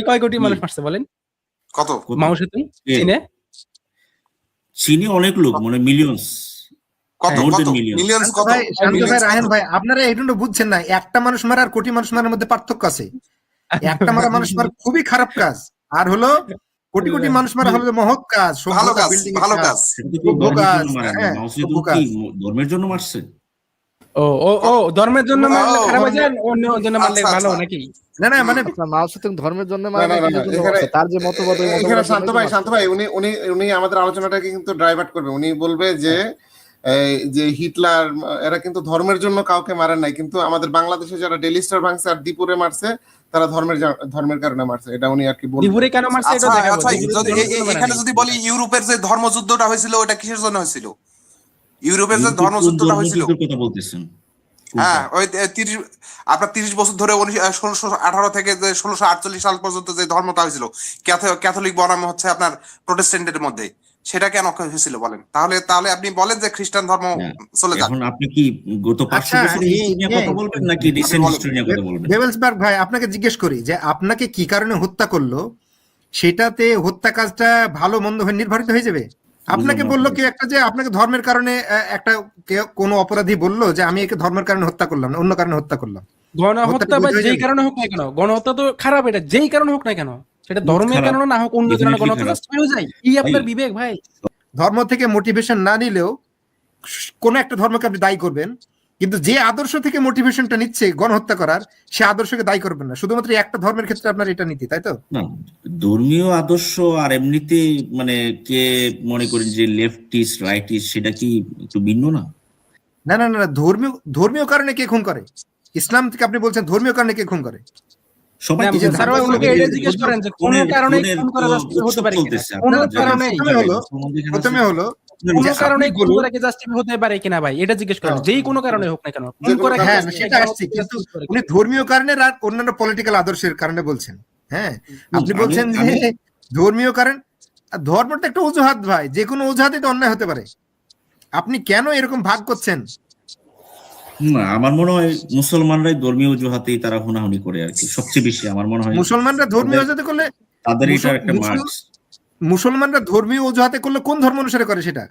কয় কোটি মানুষ মারছে বলেন? কত মাও সেতুং চীনে অনেক লোক, মানে মিলিয়নস। রায়হান ভাই, আপনারা এইটুকু বুঝছেন না, একটা মানুষ মারা আর কোটি মানুষ মারার মধ্যে পার্থক্য আছে। একটা মারা মানুষ মারা খুবই খারাপ কাজ, আর হলো কোটি কোটি মানুষ মারা হলো মহৎ কাজ, ভালো কাজ। ধর্মের জন্য মারছে। ও ধর্মের জন্য মারলে খারাপ হয়ে যায়, অন্য জন্য মারলে ভালো নাকি? না মানে মাও সেতুং ধর্মের জন্য তার যে মতবাদ, শান্ত ভাই উনি আমাদের আলোচনাটাকে কিন্তু ডাইভার্ট করবে। উনি বলবে যে হিটলার এরা কিন্তু ধর্মের জন্য কাউকে মারেন নাই, কিন্তু আমাদের বাংলাদেশে যারা ডেলি স্টার ভাঙছে আর দীপুরে মারছে তারা ধর্মের কারণে মারছে। এটা উনি আর কি বলবেন। দীপুরে কেন মারছে এটা দেখাবো। এখানে যদি বলি ইউরোপের যে ধর্মযুদ্ধটা হয়েছিল ওটা কিসের জন্য হয়েছিল? ইউরোপের যে ধর্মযুদ্ধটা হয়েছিল, কথা বলতেছেন? হ্যাঁ, ওই 30 বছর ধরে 1618 থেকে 1648 সাল পর্যন্ত যে ধর্মটা হয়েছিল, ক্যাথলিক বনাম হচ্ছে আপনার প্রোটেস্ট্যান্টের মধ্যে, সেটা কেন হয়েছিল বলেন? তাহলে আপনি বলেন যে খ্রিস্টান ধর্ম চলে যাক। এখন আপনি কি গত 500 বছরের হিস্ট্রি নিয়ে কথা বলবেন নাকি রিসেন্ট হিস্ট্রি নিয়ে কথা বলবেন? বেভেলসবার্গ ভাই, আপনাকে জিজ্ঞেস করি যে আপনাকে কি কারণে হত্যা করলো, সেটাতে হত্যা কাজটা ভালো মন্দ হয়ে নির্ধারিত হয়ে যাবে? আপনাকে বললো কি একটা, যে আপনাকে ধর্মের কারণে একটা কোন অপরাধী বললো যে আমি একে ধর্মের কারণে হত্যা করলাম না, অন্য কারণে হত্যা করলাম, গণহত্যা বা যেই কারণে হোক না কেন, গণহত্যা তো খারাপ, এটা যেই কারণে হোক না কেন, সেটা ধর্মের কারণে না হোক, অন্য কারণে গণহত্যা হয়ে যায়। কি আপনার বিবেক ভাই? ধর্ম থেকে মোটিভেশন না নিলেও কোন একটা ধর্মকে আপনি দায়ী করবেন, কিন্তু যে আদর্শ থেকে মোটিভেশনটা নিচ্ছে গণহত্যা করার, সে আদর্শকে দায়ী করবেন না। শুধুমাত্র একটা ধর্মের ক্ষেত্রে আপনার এটা নীতি, তাই তো? না, ধর্মীয় আদর্শ আর এমনিতে মানে কে মনে করেন যে লেফটিস্ট রাইটিস্ট, সেটা কি একটু ভিন্ন না? না না না, ধর্মীয় কারণে কে খুন করে? ইসলাম থেকে আপনি বলছেন ধর্মীয় কারণে কে খুন করে? সবাই জিজ্ঞেস করেন যে কোন কারণে খুন করা হতে পারে কিনা, কোন কারণে প্রথমে হলো কোন কারণে খুন করা কি জাস্টিফাই হতে পারে কিনা ভাই, এটা জিজ্ঞেস করেন। যেই কোনো কারণে হোক না কেন খুন করা। হ্যাঁ, সেটা আসছে, কিন্তু উনি ধর্মীয় কারণে আর অন্যান্য পলিটিক্যাল আদর্শের কারণে বলছেন। হ্যাঁ, আপনি বলছেন যে ধর্মীয় কারণ, ধর্মটা একটা অজুহাত ভাই, যে কোনো অজুহাতে তো অন্যায় হতে পারে। আপনি কেন এরকম ভাগ করছেন? না, আমার মনে হয় মুসলমানরাই ধর্মীয় অজুহাতেই তারা হুনাহুনি করে আর কি, সবচেয়ে বেশি আমার মনে হয়। মুসলমানরা ধর্মীয় অজুহাতে করলে, তাদের এটা একটা মার্কস। মুসলমানরা ধর্মীয় অজুহাতে করলে কোন ধর্ম অনুসারে করে? সেটা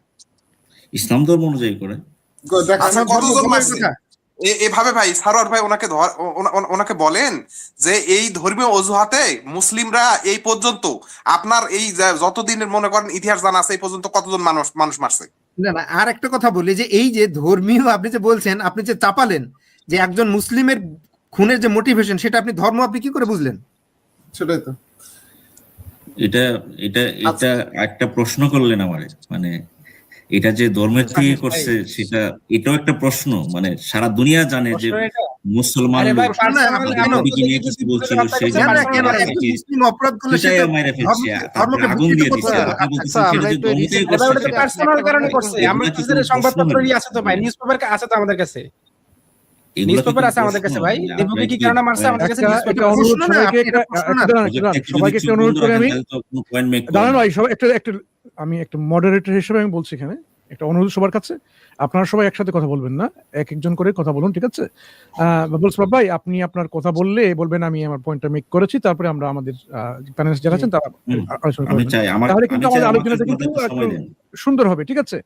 ইসলাম ধর্ম অনুযায়ী করে। এভাবে ভাই সারোয়ার ভাই ওনাকে বলেন যে এই ধর্মীয় অজুহাতে মুসলিমরা এই পর্যন্ত আপনার এই যতদিনের মনে করেন ইতিহাস জানা আছে এই পর্যন্ত কতজন মানুষ মারছে। না না, আর একটা কথা বলি যে এই যে ধর্মীয় আপনি যে বলছেন, আপনি যে চাপালেন যে একজন মুসলিমের খুনের যে মোটিভেশন, সেটা আপনি ধর্ম আপনি কি করে বুঝলেন? সেটাই তো। এটা এটা এটা একটা প্রশ্ন করলেন আমারে, মানে এটা যে ধর্মের থেকে করছে সেটা এটাও একটা প্রশ্ন। মানে সারা দুনিয়া জানে যে মুসলমান আরে ভাই, লোক personal আমাদের কেন? নবীকে নিয়ে কিছু বলছিল, সেই কেন জন্য কেন একজন মুসলিম অপরাধ করলে সেটাই সেটা মাইরে ফেলছে, তারপরে ধর্মকে আগুন ভূষিত দিয়ে করতে দিচ্ছে। হবে। আপনি বলতেছেন আচ্ছা, সেটা আমরা যে একটু ধর্ম থেকে recent- করছে ওটা তো সেটা পার্সোনাল কারণে করছে। এগুলা আমরা কি কিছু কোনো সংবাদপত্র প্রশ্ন? আছে তো ভাই, নিউজ পেপার আছে তো আমাদের কাছে, এগুলা নিউজ কি পেপার কোনো আছে আমাদের কাছে প্রশ্ন? ভাই। মানে দীপুকে আপনারা কি কি কারণে মারছে আমাদের কাছে নিউজ একটা পেপার আছে। অনুরোধ প্রশ্ন না, সবাইকে, আপনি এটা প্রশ্ন না। সবাইকে একটা অনুরোধ করে আমি পয়েন্ট মেক দাঁড়ান ভাই, সবাই একটা আমি একটা মডারেটর হিসেবে আমি বলছি এখানে একটা অনুরোধ সবার কাছে, আপনারা সবাই একসাথে কথা বলবেন না, এক একজন করে কথা বলুন, ঠিক আছে? বলছি ভাই, আপনি আপনার কথা বললে বলবেন আমি আমার পয়েন্টটা মেক করেছি, তারপরে আমরা আমাদের প্যানেলিস্ট যারা আছেন তারা আলোচনা আমি করবেন। চাই আমার তাহলে কিন্তু আমাদের আলোচনাটা কিন্তু একটু সময় দেন। সুন্দর হবে, ঠিক আছে?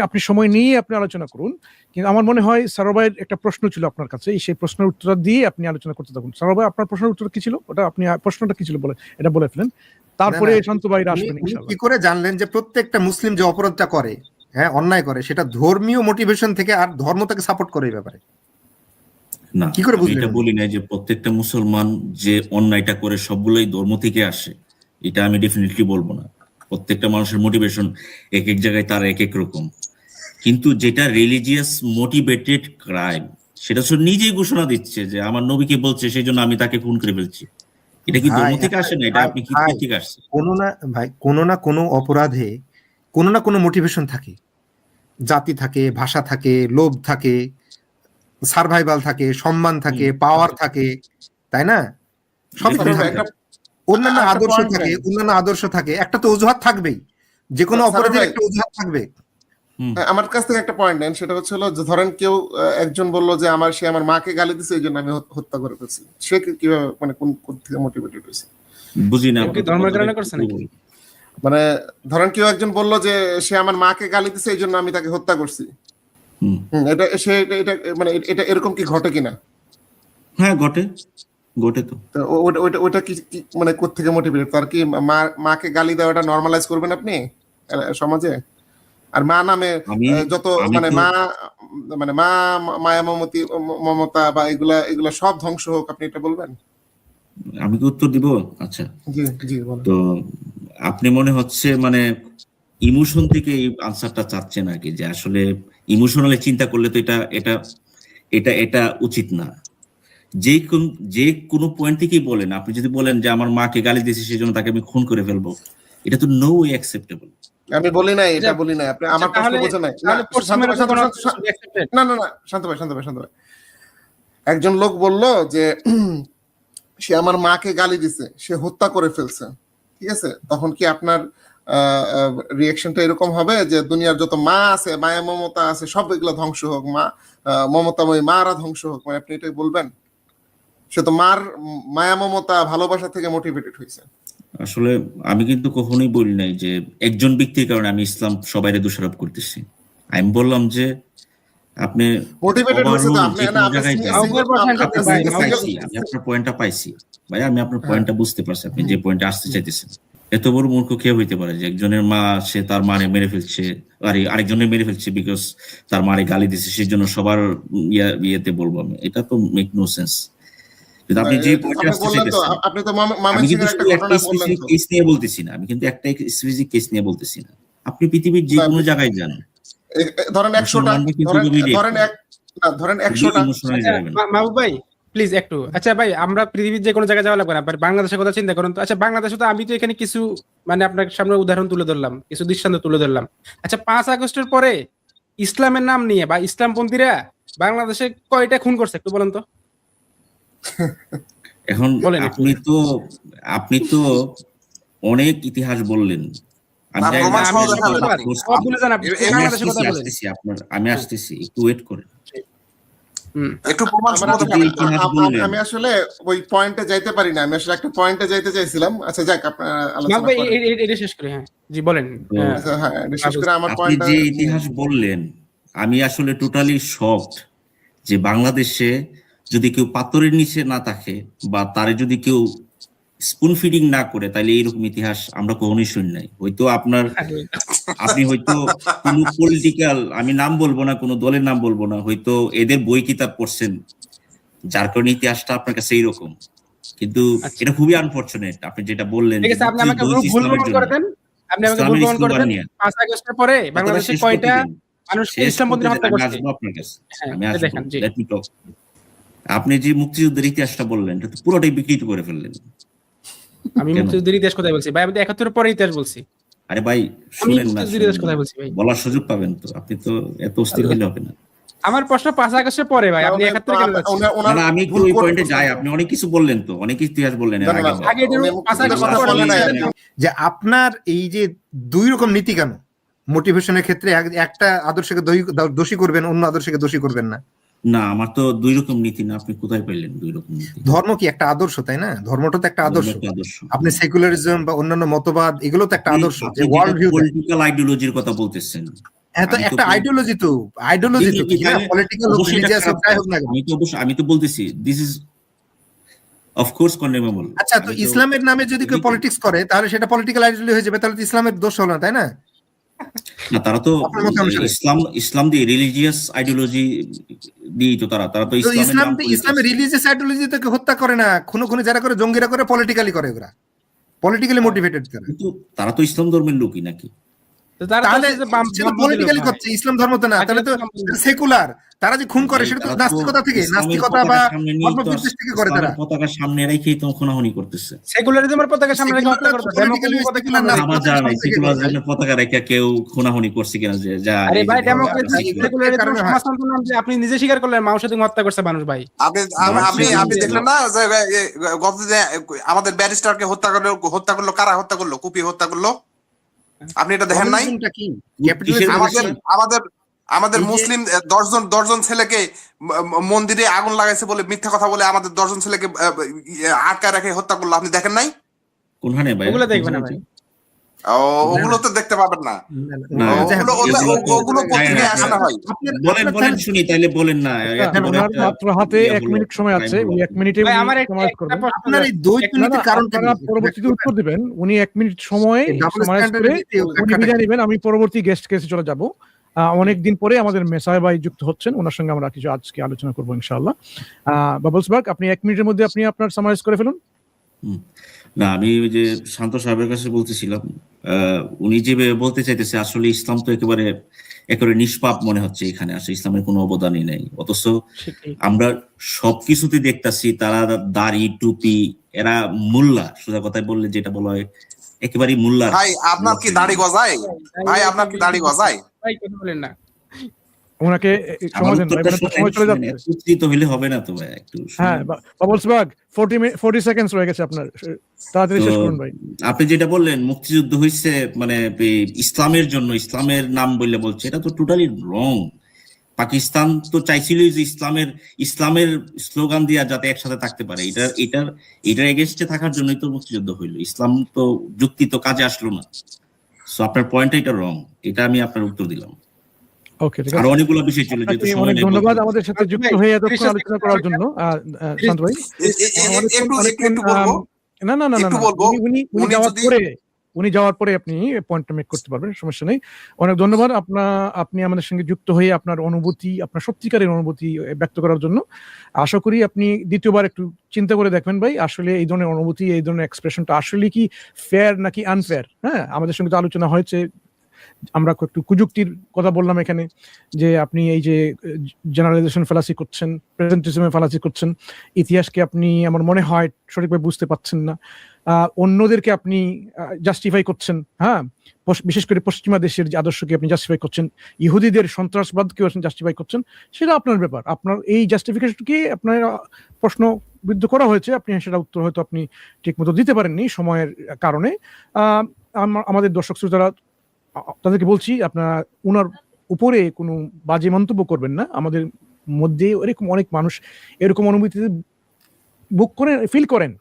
আপনি সময় নিয়ে আপনি আলোচনা করুন। কিন্তু আমার মনে হয় সারোয়ার ভাইয়ের একটা প্রশ্ন ছিল আপনার কাছে, সেই প্রশ্নের উত্তর দিয়ে আপনি আলোচনা করতে থাকুন। সারোয়ার ভাই, আপনার প্রশ্নের উত্তর কি ছিল? ওটা আপনি প্রশ্নটা কি ছিল বলে এটা বলে ফেলেন, তারপরে না, না, শান্ত ভাইরা উনি- আসবেন উনি ইনশাআল্লাহ। কি করে জানলেন যে প্রত্যেকটা মুসলিম যে অপরাধটা করে, হ্যাঁ অন্যায় করে, সেটা ধর্মীয় মোটিভেশন থেকে, আর ধর্ম তাকে সাপোর্ট করে এই ব্যাপারে? না, কি করে আমি বুঝলেন? এটা বলি না যে প্রত্যেকটা মুসলমান যে অন্যায়টা করে সবগুলোই ধর্ম থেকে আসে, এটা আমি ডেফিনেটলি বলবো না। প্রত্যেকটা মানুষের মোটিভেশন এক এক জায়গায় তার এক এক রকম, কিন্তু যেটা রিলিজিয়াস মোটিভেটেড ক্রাইম সেটা সে নিজেই ঘোষণা দিচ্ছে যে আমার নবীকে বলছে সেই জন্য আমি তাকে খুন করে ফেলছি। এটা কি ধর্ম থেকে আসে না, এটা আপনি কি ভাই, থেকে আসছে? কোনো না কোনো অপরাধে কোনো না কোনো মোটিভেশন থাকে, জাতি থাকে, ভাষা থাকে, লোভ থাকে, সার্ভাইভাল থাকে, সম্মান থাকে, পাওয়ার থাকে, তাই না? সব এটা কিছু তো থাকে। একটা অন্যান্য একটা আদর্শ point থাকে, নেই। অন্যান্য আদর্শ থাকে, একটা তো অজুহাত থাকবেই, যে কোনো স্যার অপরাধের ভাই, একটা অজুহাত থাকবে। আমার কাছ থেকে একটা পয়েন্ট নেন, সেটা হচ্ছে হলো যে ধরেন কেউ একজন বললো যে সে আমার মাকে গালি দিছে, এই জন্য আমি হত্যা করে ফেলছি। সে কিভাবে, মানে কোন থেকে মোটিভেটেড হয়েছে? বুঝি না। ও কি ধর্মের কারণে করছে নাকি? মানে ধরেন কেউ একজন বললো যে সে আমার মাকে গালি দিছে, এই জন্য আমি তাকে হত্যা করছি। হুম। এটা এটা মানে এটা এরকম কি ঘটে কিনা? হ্যাঁ, ঘটে তো। তো ওটা কি মানে কোত্থেকে মোটিভেটেড? তার কি মাকে গালি দেওয়াটা নর্মালাইজ করবেন আপনি সমাজে? আর মা নামে যত মানে মা মায়া মমতা বা এগুলা সব ধ্বংস হোক, আপনি এটা বলবেন? আমি কি উত্তর দিব? আচ্ছা, জি জি বলেন। তো আপনি মনে হচ্ছে মানে ইমোশন থেকে এই আনসারটা চাচ্ছেন আর কি, যে আসলে ইমোশনালি চিন্তা করলে তো এটা এটা এটা এটা উচিত না। যে কোনো পয়েন্ট থেকেই বলেন, আপনি যদি বলেন যে আমার মাকে গালি দিয়েছে সেই জন্য তাকে আমি খুন করে ফেলবো, এটা তো নো ওয়ে অ্যাকসেপ্টেবল। আমি বলি নাই, এটা বলি নাই, আপনি আমার প্রশ্ন বোঝেন নাই। না শান্ত ভাই, একজন লোক বলল যে সে আমার মাকে গালি দিছে, সে হত্যা করে ফেলছে, ঠিক আছে? তখন কি আপনার রিয়াকশনটা এরকম হবে যে দুনিয়ার যত মা আছে, মায়া মমতা আছে, সব এগুলো ধ্বংস হোক, মমতাময়ী মারা ধ্বংস হোক? মানে আপনি এটাই বলবেন? সে তো মায়া মমতা ভালোবাসা থেকে মোটিভেটেড হয়েছে। আসলে আমি কিন্তু কখনোই বলি নাই যে একজন ব্যক্তির কারণে আমি ইসলাম সবাইরে দোষারোপ করতেছি। আমি বললাম যে আপনি মোটিভেটেড হয়েছে তো আপনি না, আমি আপনার পয়েন্টটা পাইছি ভাই, আমি আপনার পয়েন্টটা বুঝতে পারছি, আপনি যে পয়েন্টে আসতে চাইতেছেন। এত বড় মূর্খ কে হইতে পারে যে একজনের মা সে তার মারে মেরে ফেলছে, আরেকজনের মেরে ফেলছে বিকজ তার মারে গালি দিচ্ছে, সেই জন্য সবার ইয়েতে বলবো আমি? এটা তো মেক নো সেন্স। কিন্তু আপনি যে পয়েন্টে আসতে চাইতেছেন, আপনি তো আমি কিন্তু একটা স্পেসিফিক কেস নিয়ে বলতেছি না, আমি কিন্তু একটা স্পেসিফিক কেস নিয়ে বলতেছি না। আপনি পৃথিবীর যে কোনো জায়গায় যান, ধরেন 100টা, ধরেন 100টা। মাহবুব ভাই প্লিজ একটু, আচ্ছা ভাই, আমরা পৃথিবীর যে কোনো জায়গায় যাওয়া লাগবে না, বাংলাদেশের কথা চিন্তা করুন তো। আচ্ছা, বাংলাদেশে তো আমি তো এখানে কিছু মানে আপনার সামনে উদাহরণ তুলে ধরলাম, কিছু দৃষ্টান্ত তুলে ধরলাম। আচ্ছা, 5 আগস্টের পরে ইসলামের নাম নিয়ে বা ইসলামপন্থীরা বাংলাদেশে কয়টা খুন করছে একটু বলেন তো? এখন আপনি তো অনেক ইতিহাস বললেন, আমি আসতেছি, একটু ওয়েট করেন। আমি আসলে ওই পয়েন্টে যাইতে পারি না, আমি আসলে একটা পয়েন্টে যাইতে চাইছিলাম। আচ্ছা যাক, আপনার আলোচনা এটা শেষ করি। হ্যাঁ জি বলেন। হ্যাঁ শেষ করে আমার আপনি পয়েন্টটা। যে ইতিহাস বললেন আমি আসলে টোটালি শকড যে বাংলাদেশে যদি কেউ পাথরের নিচে না থাকে বা তারে যদি কেউ স্পুন ফিডিং না করে, তাহলে এইরকম ইতিহাস আমরা কখনোই শুনি নাই। হয়তো আপনি হয়তো কোন পলিটিক্যাল, আমি নাম বলবো না, কোনো দলের নাম বলবো না, হয়তো এদের বই কিতাব পড়ছেন, যার কারণে ইতিহাসটা আপনার কাছে এইরকম। কিন্তু এটা খুবই আনফরচুনেট আপনি যেটা বললেন। ঠিক আছে, আপনি আমাকে ভুল প্রমাণ করে দেন। আপনি আমাকে ভুল প্রমাণ করে দেন। 5 আগস্টের পরে বাংলাদেশে কয়টা মানুষ ইসলামপন্থী হত্যা করছে? আপনার কাছে আমি হ্যাঁ, আসবো, দেখেন জি। Let me talk. আপনি যে মুক্তিযুদ্ধের ইতিহাসটা বললেন, এটা তো পুরোটাই বিকৃত করে ফেললেন। আমি মুক্তিযুদ্ধের ইতিহাস কোথায় বলছি ভাই? আমি তো 71 পরে ইতিহাস বলছি। আরে ভাই আমি শুনেন না, মুক্তিযুদ্ধের ইতিহাস কোথায় বলছি ভাই? বলার সুযোগ পাবেন তো, আপনি তো এত অস্থির হলে হবে না। আমার প্রশ্ন 5 আগস্টের পরে ভাই, আপনি 71 কেন যাচ্ছেন? না, আমি একটু ওই পয়েন্টে যাই। আপনি অনেক কিছু বললেন তো, অনেক ইতিহাস বললেন এর আগে। আগে এটা 5 আগস্টের কথা পরে বলেন না। যে আপনার এই যে দুই রকম নীতি কেন মোটিভেশনের ক্ষেত্রে, একটা আদর্শকে দোষী করবেন, অন্য আদর্শকে দোষী করবেন না? না, আমার তো দুই রকম নীতি না। আপনি কোথায় পেলেন দুই রকম নীতি? ধর্ম কি একটা আদর্শ, তাই না? ধর্মটা তো একটা আদর্শ। ধর্ম একটা আদর্শ। আপনি সেকুলারিজম বা অন্যান্য মতবাদ, এগুলো তো একটা আদর্শ, যে ওয়ার্ল্ড ভিউ। পলিটিক্যাল আইডিওলজির কথা বলতেছেন। হ্যাঁ, তো একটা আইডিওলজি তো কি না, পলিটিক্যাল হোক, রিলিজিয়াস হোক, যাই হোক না কেন। আমি তো বলতেছি দিস ইজ অফ কোর্স কন্ডেমেবল। আচ্ছা, তো ইসলামের নামে যদি কেউ পলিটিক্স করে, তাহলে সেটা পলিটিক্যাল আইডিওলজি হয়ে যাবে, তাহলে তো ইসলামের দোষ হলো না, তাই না? না, তারা তো আপনার মত অনুসারে। ইসলাম দিয়ে রিলিজিয়াস আইডিওলজি দিয়ে তো তারা তো তো ইসলামের রিলিজিয়াস আইডিওলজি তো কেউ হত্যা করে না, খুনো যারা করে, জঙ্গিরা করে, পলিটিক্যালি করে, ওরা পলিটিক্যালি মোটিভেটেড করে। কিন্তু তারা তো ইসলাম ধর্মের লোকই নাকি? তো তারা তাহলে তো বাম সেটা পলিটিক্যালি করছে, ইসলাম ধর্ম তো না। তাহলে তো সেকুলার। তারা যে খুন করে, সেটা তো নাস্তিকতা থেকে, নাস্তিকতা বা ধর্মবিদ্বেষ থেকে করে তারা। পতাকা সামনে রেখেই তো খুনাখুনি করতেছে। সেকুলারিজমের পতাকা সামনে রেখে হত্যা করবে। আমার জানা নাই সেকুলারিজমের পতাকা রেখে কেউ খুনাখুনি করছে কিনা। যে যা আরে ভাই, ডেমোক্রেসি সেকুলারিজম সমাজতন্ত্র নাম যে আপনি নিজে স্বীকার করলেন, মাও সাথে হত্যা করছে মানুষ ভাই। আপনি দেখলেন না যে গত যে আমাদের ব্যারিস্টারকে হত্যা করলো কারা হত্যা করলো? কুপিয়ে হত্যা করলো। আপনি এটা দেখেন নাই? আমাদের মুসলিম 10 জন ছেলেকে মন্দিরে আগুন লাগাইছে বলে মিথ্যা কথা বলে আমাদের 10 জন ছেলেকে আটকায় রেখে হত্যা করলো। আপনি দেখেন নাই? কোনখানে ভাই? ওগুলো দেখবেন না ভাই। ওগুলো তো দেখতে পাবেন না। ওগুলো পত্রিকায় আসে না ভাই। বলেন শুনি, তাইলে বলেন না। ওনার মাত্র হাতে 1 মিনিট সময় আছে, উনি 1 মিনিটে ভাই আমার সামারাইজ করবেন। আপনার এই দ্বৈত নীতির কারণটা আপনারা পরবর্তীতে উত্তর দিবেন। উনি 1 মিনিট সময় সামারাইজ করে উনি বিদায় নেবেন। আমি পরবর্তী গেস্ট কেসে চলে যাব। অনেকদিন পরে আমাদের মেসায় ভাই যুক্ত হচ্ছেন, ওনার সঙ্গে আমরা কিছু আজকে আলোচনা করবো ইনশাআল্লাহ। বাবলস বাগ, আপনি 1 মিনিটের মধ্যে আপনি আপনার সামারাইজ করে ফেলুন। না, আমি ওই যে শান্ত সাহেবের কাছে বলতেছিলাম, উনি যে বলতে চাইতেছে আসলে ইসলাম তো একেবারে নিষ্পাপ মনে হচ্ছে এখানে, আসলে ইসলামের কোনো অবদানই নেই। অথচ আমরা সবকিছুতে দেখতাছি তারা দাড়ি টুপি, এরা মোল্লা, সোজা কথায় বললে যেটা বলা হয় একেবারেই মোল্লা। ভাই আপনার কি দাড়ি গজায়? ভাই আপনার কি দাড়ি গজায়? ভাই কথা বলেন না। ওনাকে সময় দেন, সময় চলে যাচ্ছে। উত্তেজিত হইলে হবে না তো ভাই, একটু হ্যাঁ, বাবলস বাগ 40 সেকেন্ডস রয়ে গেছে আপনার, তাড়াতাড়ি শেষ করুন ভাই। আপনি যেটা বললেন মুক্তিযুদ্ধ হয়েছে মানে ইসলামের জন্য, ইসলামের নাম বললে বলছে, এটা তো টোটালি রং। পাকিস্তান তো চাইছিল যে ইসলামের স্লোগান দিয়া যাতে একসাথে থাকতে পারে, এটার এগেইনস্টে থাকার জন্যই তো মুক্তিযুদ্ধ হইলো। ইসলাম তো যুক্তি তো কাজে আসলো না। সো আপনার পয়েন্টটা এটা রং, এটা আমি আপনার উত্তর দিলাম। ওকে, ঠিক আছে। আর অনেকগুলো বিষয় ছিল, যেহেতু সময় অনেক নেই। ধন্যবাদ আমাদের সাথে যুক্ত হয়ে এতক্ষণ আলোচনা করার জন্য শান্ত ভাই। একটু বলবো। না, উনি যাওয়ার পরে আপনি পয়েন্টটা মেক করতে পারবেন, সমস্যা নেই। অনেক ধন্যবাদ আপনি আমাদের সঙ্গে যুক্ত হয়ে আপনার অনুভূতি, আপনার সত্যিকারের অনুভূতি ব্যক্ত করার জন্য। আশা করি আপনি দ্বিতীয়বার একটু চিন্তা করে দেখবেন ভাই, আসলে এই ধরনের অনুভূতি, এই ধরনের এক্সপ্রেশনটা আসলে কি ফেয়ার নাকি আনফেয়ার। হ্যাঁ, আমাদের সঙ্গে তো আলোচনা হয়েছে, আমরা একটু কুযুক্তির কথা বললাম এখানে, যে আপনি এই যে জেনারেলাইজেশন ফ্যালাসি করছেন, প্রেজেন্টিজমে ফ্যালাসি করছেন, ইতিহাসকে আপনি আমার মনে হয় সঠিকভাবে বুঝতে পারছেন না, অন্যদেরকে আপনি জাস্টিফাই করছেন। হ্যাঁ, বিশেষ করে পশ্চিমা দেশের যে আদর্শকে আপনি জাস্টিফাই করছেন, ইহুদিদের সন্ত্রাসবাদকেও জাস্টিফাই করছেন, সেটা আপনার ব্যাপার। আপনার এই জাস্টিফিকেশনকে আপনার প্রশ্নবিদ্ধ করা হয়েছে, আপনি সেটা উত্তর হয়তো আপনি ঠিক মতো দিতে পারেননি সময়ের কারণে। আমাদের দর্শক শ্রোতারা, তাদেরকে বলছি, আপনারা ওনার উপরে কোনো বাজে মন্তব্য করবেন না। আমাদের মধ্যে এরকম অনেক মানুষ এরকম অনুভূতি বুক করেন, ফিল করেন।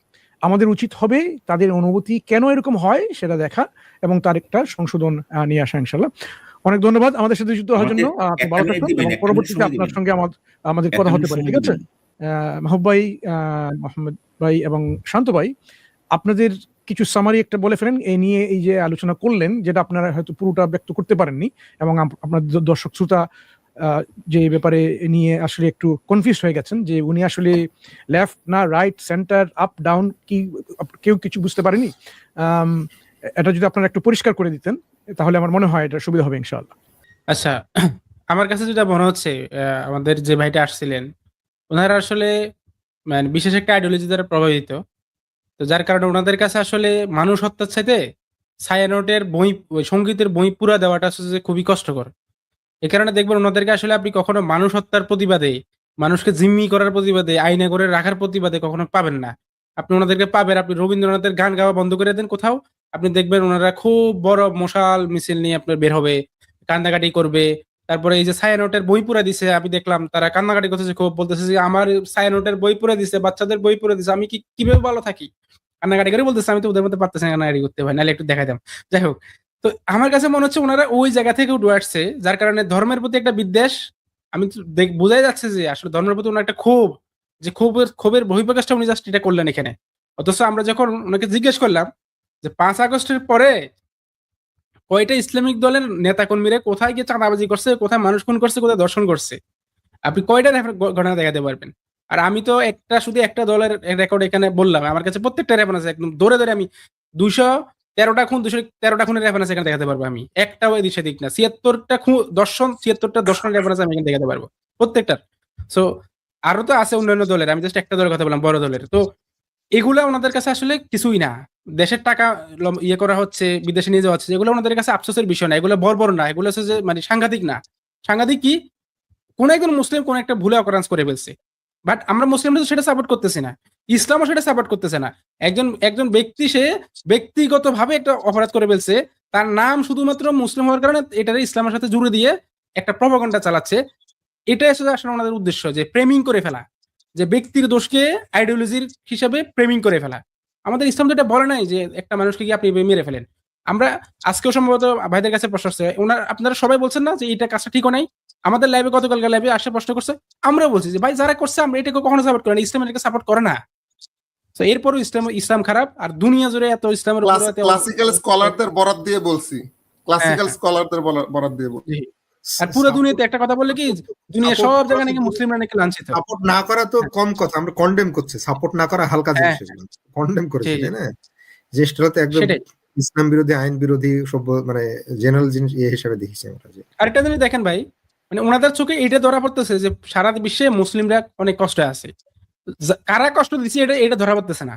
আমাদের উচিত হবে তাদের অনুভূতি কেন এরকম হয় সেটা দেখা এবং তার একটা সংশোধন নিয়ে আসা ইনশাল্লাহ। অনেক ধন্যবাদ আমাদের সাথে যুক্ত হওয়ার জন্য। আমাকে আপনি একটা ভালো মিনিট থাকবেন দিবেন, এবং একটা মিনিট পরবর্তীতে সময় আপনার দিবেন, সঙ্গে আমাদের একটা কথা মিনিট হতে পারে। সময় ঠিক আছে? দিবেন। মাহবুব ভাই, মোহাম্মদ ভাই এবং শান্ত ভাই, আপনাদের কিছু সামারি একটা বলে ফেলেন এই নিয়ে, এই যে আলোচনা করলেন যেটা আপনারা হয়তো পুরোটা ব্যক্ত করতে পারেননি, এবং আপনার দর্শক শ্রোতা যে ব্যাপারে নিয়ে আসলে একটু কনফিউজ হয়ে গেছেন যে উনি আসলে লেফট না রাইট, সেন্টার, আপ, ডাউন, কি কেউ কিছু বুঝতে পারেনি। এটা যদি আপনারা একটু পরিষ্কার করে দিতেন তাহলে আমার মনে হয় এটা সুবিধা হবে ইনশাআল্লাহ। আচ্ছা, আমার কাছে যেটা মনে হচ্ছে, আমাদের যে ভাইটা আসছিলেন, ওনারা আসলে মানে বিশেষ একটা আইডিওলজি দ্বারা প্রভাবিত। তো যার কারণে ওনাদের কাছে আসলে মানুষ হত্যার চাইতে ছায়ানটের বই, ওই সঙ্গীতের বই পুরা দেওয়াটা আসলে যে খুবই কষ্টকর। এ কারণে দেখবেন ওনাদেরকে আসলে আপনি কখনো মানুষ হত্যার প্রতিবাদে, মানুষকে জিম্মি করার প্রতিবাদে, আইনে করে রাখার প্রতিবাদে কখনো পাবেন না। আপনি ওনাদেরকে পাবেন, আপনি রবীন্দ্রনাথের গান গাওয়া বন্ধ করে দেন কোথাও, আপনি দেখবেন ওনারা খুব বড় মশাল মিছিল নিয়ে আপনার বের হবে, কান্দাকাটি করবে। তারপরে এই যে ছায়ানটের বই পুরা দিছে, আমি দেখলাম তারা কান্নাকাটি করতেছে, খুব বলতেছে যে আমার ছায়ানটের বই পুরা দিছে, বাচ্চাদের বই পুরা দিছে, আমি কিভাবে ভালো থাকি। কান্নাকাটি করে বলতেছে আমি তো ওদের মধ্যে পারতেছি না কান্নাকাটি করতে, ভাই নাহলে একটু দেখাই দাম। যাই হোক, তো আমার কাছে মনে হচ্ছে ওনারা ওই জায়গা থেকে উঠে আসছে, যার কারণে ধর্মের প্রতি একটা বিদ্বেষ। আমি তো বোঝাই যাচ্ছে যে আসলে ধর্মের প্রতি ওনার একটা ক্ষোভ, যে ক্ষোভের বহিঃপ্রকাশটা উনি জাস্ট এটা করলেন এখানে। অথচ আমরা যখন ওনাকে জিজ্ঞেস করলাম যে 5 আগস্টের পরে কয়টা ইসলামিক দলের নেতা কর্মীরা কোথায় গিয়ে চাঁদাবাজি করছে, কোথায় মানুষ খুন করছে, কোথায় দর্শন করছে, আপনি কয়টা ঘটনা দেখাতে পারবেন? আর আমি তো শুধু একটা দলের রেকর্ড এখানে বললাম, আমার কাছে প্রত্যেকটা রেফারেন্স একদম ধরে ধরে আমি 213টা খুন, 213টা খুনের রেফারেন্স এখানে দেখাতে পারবো। আমি একটাও এদিক সেদিক না, 76টা খুন দর্শন, 76টা দর্শনের রেফারেন্স আমি এখানে দেখাতে পারবো প্রত্যেকটার। সো আরো তো আছে অন্যান্য দলের, আমি জাস্ট একটা দলের কথা বললাম, বড় দলের। তো এগুলা ওনাদের কাছে আসলে কিছুই না। দেশের টাকা ইয়ে করা হচ্ছে, বিদেশে নিয়ে যাওয়া হচ্ছে, এগুলো ওনাদের কাছে আফসোসের বিষয় না, এগুলো বর্বর না, এগুলো হচ্ছে যে মানে সাংঘাতিক না। সাংঘাতিক কি, কোন একজন মুসলিম কোন একটা ভুলে অকারেন্স করে ফেলছে, বাট আমরা মুসলিমরা তো সেটা সাপোর্ট করতেছি না, ইসলামও সেটা সাপোর্ট করতেছে না। একজন ব্যক্তি সে ব্যক্তিগতভাবে একটা অপরাধ করে ফেলছে, তার নাম শুধুমাত্র মুসলিম হওয়ার কারণে এটারে ইসলামের সাথে জুড়ে দিয়ে একটা প্রপাগান্ডা চালাচ্ছে। এটাই আসলে ওনাদের উদ্দেশ্য, যে প্রেমিং করে ফেলা, যে ব্যক্তির দোষকে আইডিওলজির হিসাবে প্রেমিং করে ফেলা। আমাদের ইসলাম তো এটা বলে নাই যে একটা মানুষকে কি আপনি মেরে ফেলেন। আমরা আজকেও সম্ভবত ভাইদের কাছে প্রশ্ন আসছে, আপনারা সবাই বলছেন না যে এটা কাজটা ঠিকও নাই। আমাদের লাইভে গতকালকার লাইভে আসে প্রশ্ন করছে, আমরাও বলছি যে ভাই যারা করছে আমরা এটাকে কখনো সাপোর্ট করি না, ইসলাম এটাকে সাপোর্ট করে না। তো এরপরও ইসলাম খারাপ, আর দুনিয়া জুড়ে এত ইসলামের উপরে ক্লাসিক্যাল স্কলারদের বরাত দিয়ে বলছি, ক্লাসিক্যাল স্কলারদের বরাত দিয়ে বলছি। আর পুরো দুনিয়াতে একটা কথা বললে কি, দুনিয়া সব জায়গায় নাকি মুসলিমরা নাকি লাঞ্ছিত। সাপোর্ট না করা তো কম কথা, আমরা কন্ডেম করছি, সাপোর্ট না করা হালকা জিনিস, কন্ডেম করেছি তাই না। জিনিসটা তো একদম ইসলাম বিরোধী, আইন বিরোধী, সভ্য মানে জেনারেল জিনিস হিসেবে দেখেছি আমরা। আরেকটা জিনিস দেখেন ভাই, মানে ওনাদের চোখে এটা ধরা পড়তেছে যে সারা বিশ্বে মুসলিমরা অনেক কষ্টে আছে, কারা কষ্ট দিচ্ছে এটা ধরা পড়তেছে না।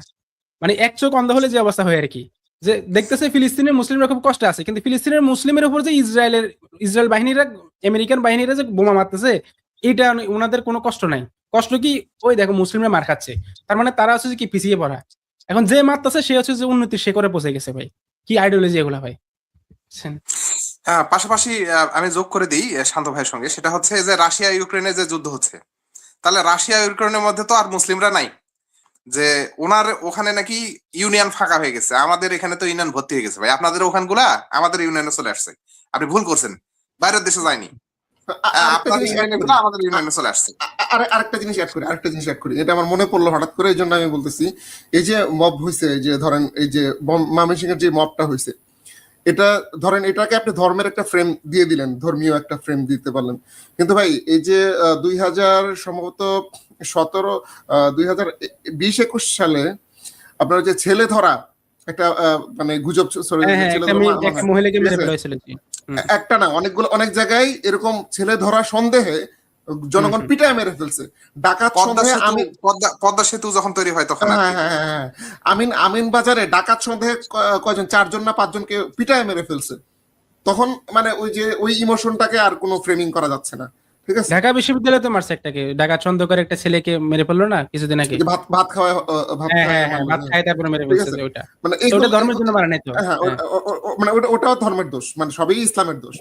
মানে এক চোখ অন্ধ হলে যে অবস্থা হয় আর কি, যে দেখতেছে ফিলিস্তিনের মুসলিমরা খুব কষ্টে আছে, কিন্তু ফিলিস্তিনের মুসলিমের উপর যে ইসরায়েল বাহিনীরা, আমেরিকান বাহিনীরা যে বোমা মারতেছে, এটা ওনাদের কোনো কষ্ট নাই। কষ্ট কি, ওই দেখো মুসলিমরা মার খাচ্ছে, তার মানে তারা হচ্ছে কি পিছিয়ে পড়া। এখন যে মারতেছে সে হচ্ছে যে উন্নতির শেখরে পৌঁছে গেছে। ভাই কি আইডিওলজি এগুলা ভাই। হ্যাঁ, পাশাপাশি আমি যোগ করে দিই শান্ত ভাইয়ের সঙ্গে, সেটা হচ্ছে যে রাশিয়া ইউক্রেনের যে যুদ্ধ হচ্ছে, তাহলে রাশিয়া ইউক্রেনের মধ্যে তো আর মুসলিমরা নাই, যে ওনার ওখানে নাকি ইউনিয়ন ফাঁকা হয়ে গেছে, আমাদের এখানে তো ইউনিয়ন ভর্তি হয়ে গেছে। ভাই আপনাদের ওখানগুলা আমাদের ইউনিয়নে চলে আসছে, আপনি ভুল করছেন, বাইরের দেশে যায়নি, আপনাদের ইউনিয়নগুলো আমাদের ইউনিয়নে চলে আসছে। আরেকটা জিনিস অ্যাড করি, এটা আমার মনে পড়লো হঠাৎ করে, এই জন্য আমি বলতেছি। এই যে মব হয়েছে, যে ধরেন এই যে ময়মনসিংহের যে মবটা হয়েছে, এটা ধরেন এটাকে আপনি ধর্মের একটা ফ্রেম দিয়ে দিলেন, ধর্মীয় একটা ফ্রেম দিতে পারলেন, কিন্তু ভাই এই যে 2020-21 সালে আপনার যে ছেলে ধরা একটা মানে গুজব, একটা না অনেক জায়গায় এরকম ছেলে ধরা সন্দেহে জনগণ পিটায় মেরে ফেলছে। ডাকাত সন্দেহে পদ্মা সেতু যখন তৈরি হয় তখন আমিন বাজারে ডাকাত সন্দেহে কয়জন, 4জন না 5জনকে পিটায় মেরে ফেলছে। তখন মানে ওই ইমোশনটাকে আর কোনো ফ্রেমিং করা যাচ্ছে না। ঠিক আছে, ঢাকা বিশ্ববিদ্যালয়ে তো মারছে একটাকে, ডাকাত সন্দেহ করে একটা ছেলেকে মেরে ফেললো না কিছুদিন আগে, ভাত খায় তারপরে মেরে ফেলছে। ওটা মানে ধর্মের জন্য মারা নাই তো, মানে ওটাও ধর্মের দোষ, মানে সবই ইসলামের দোষ।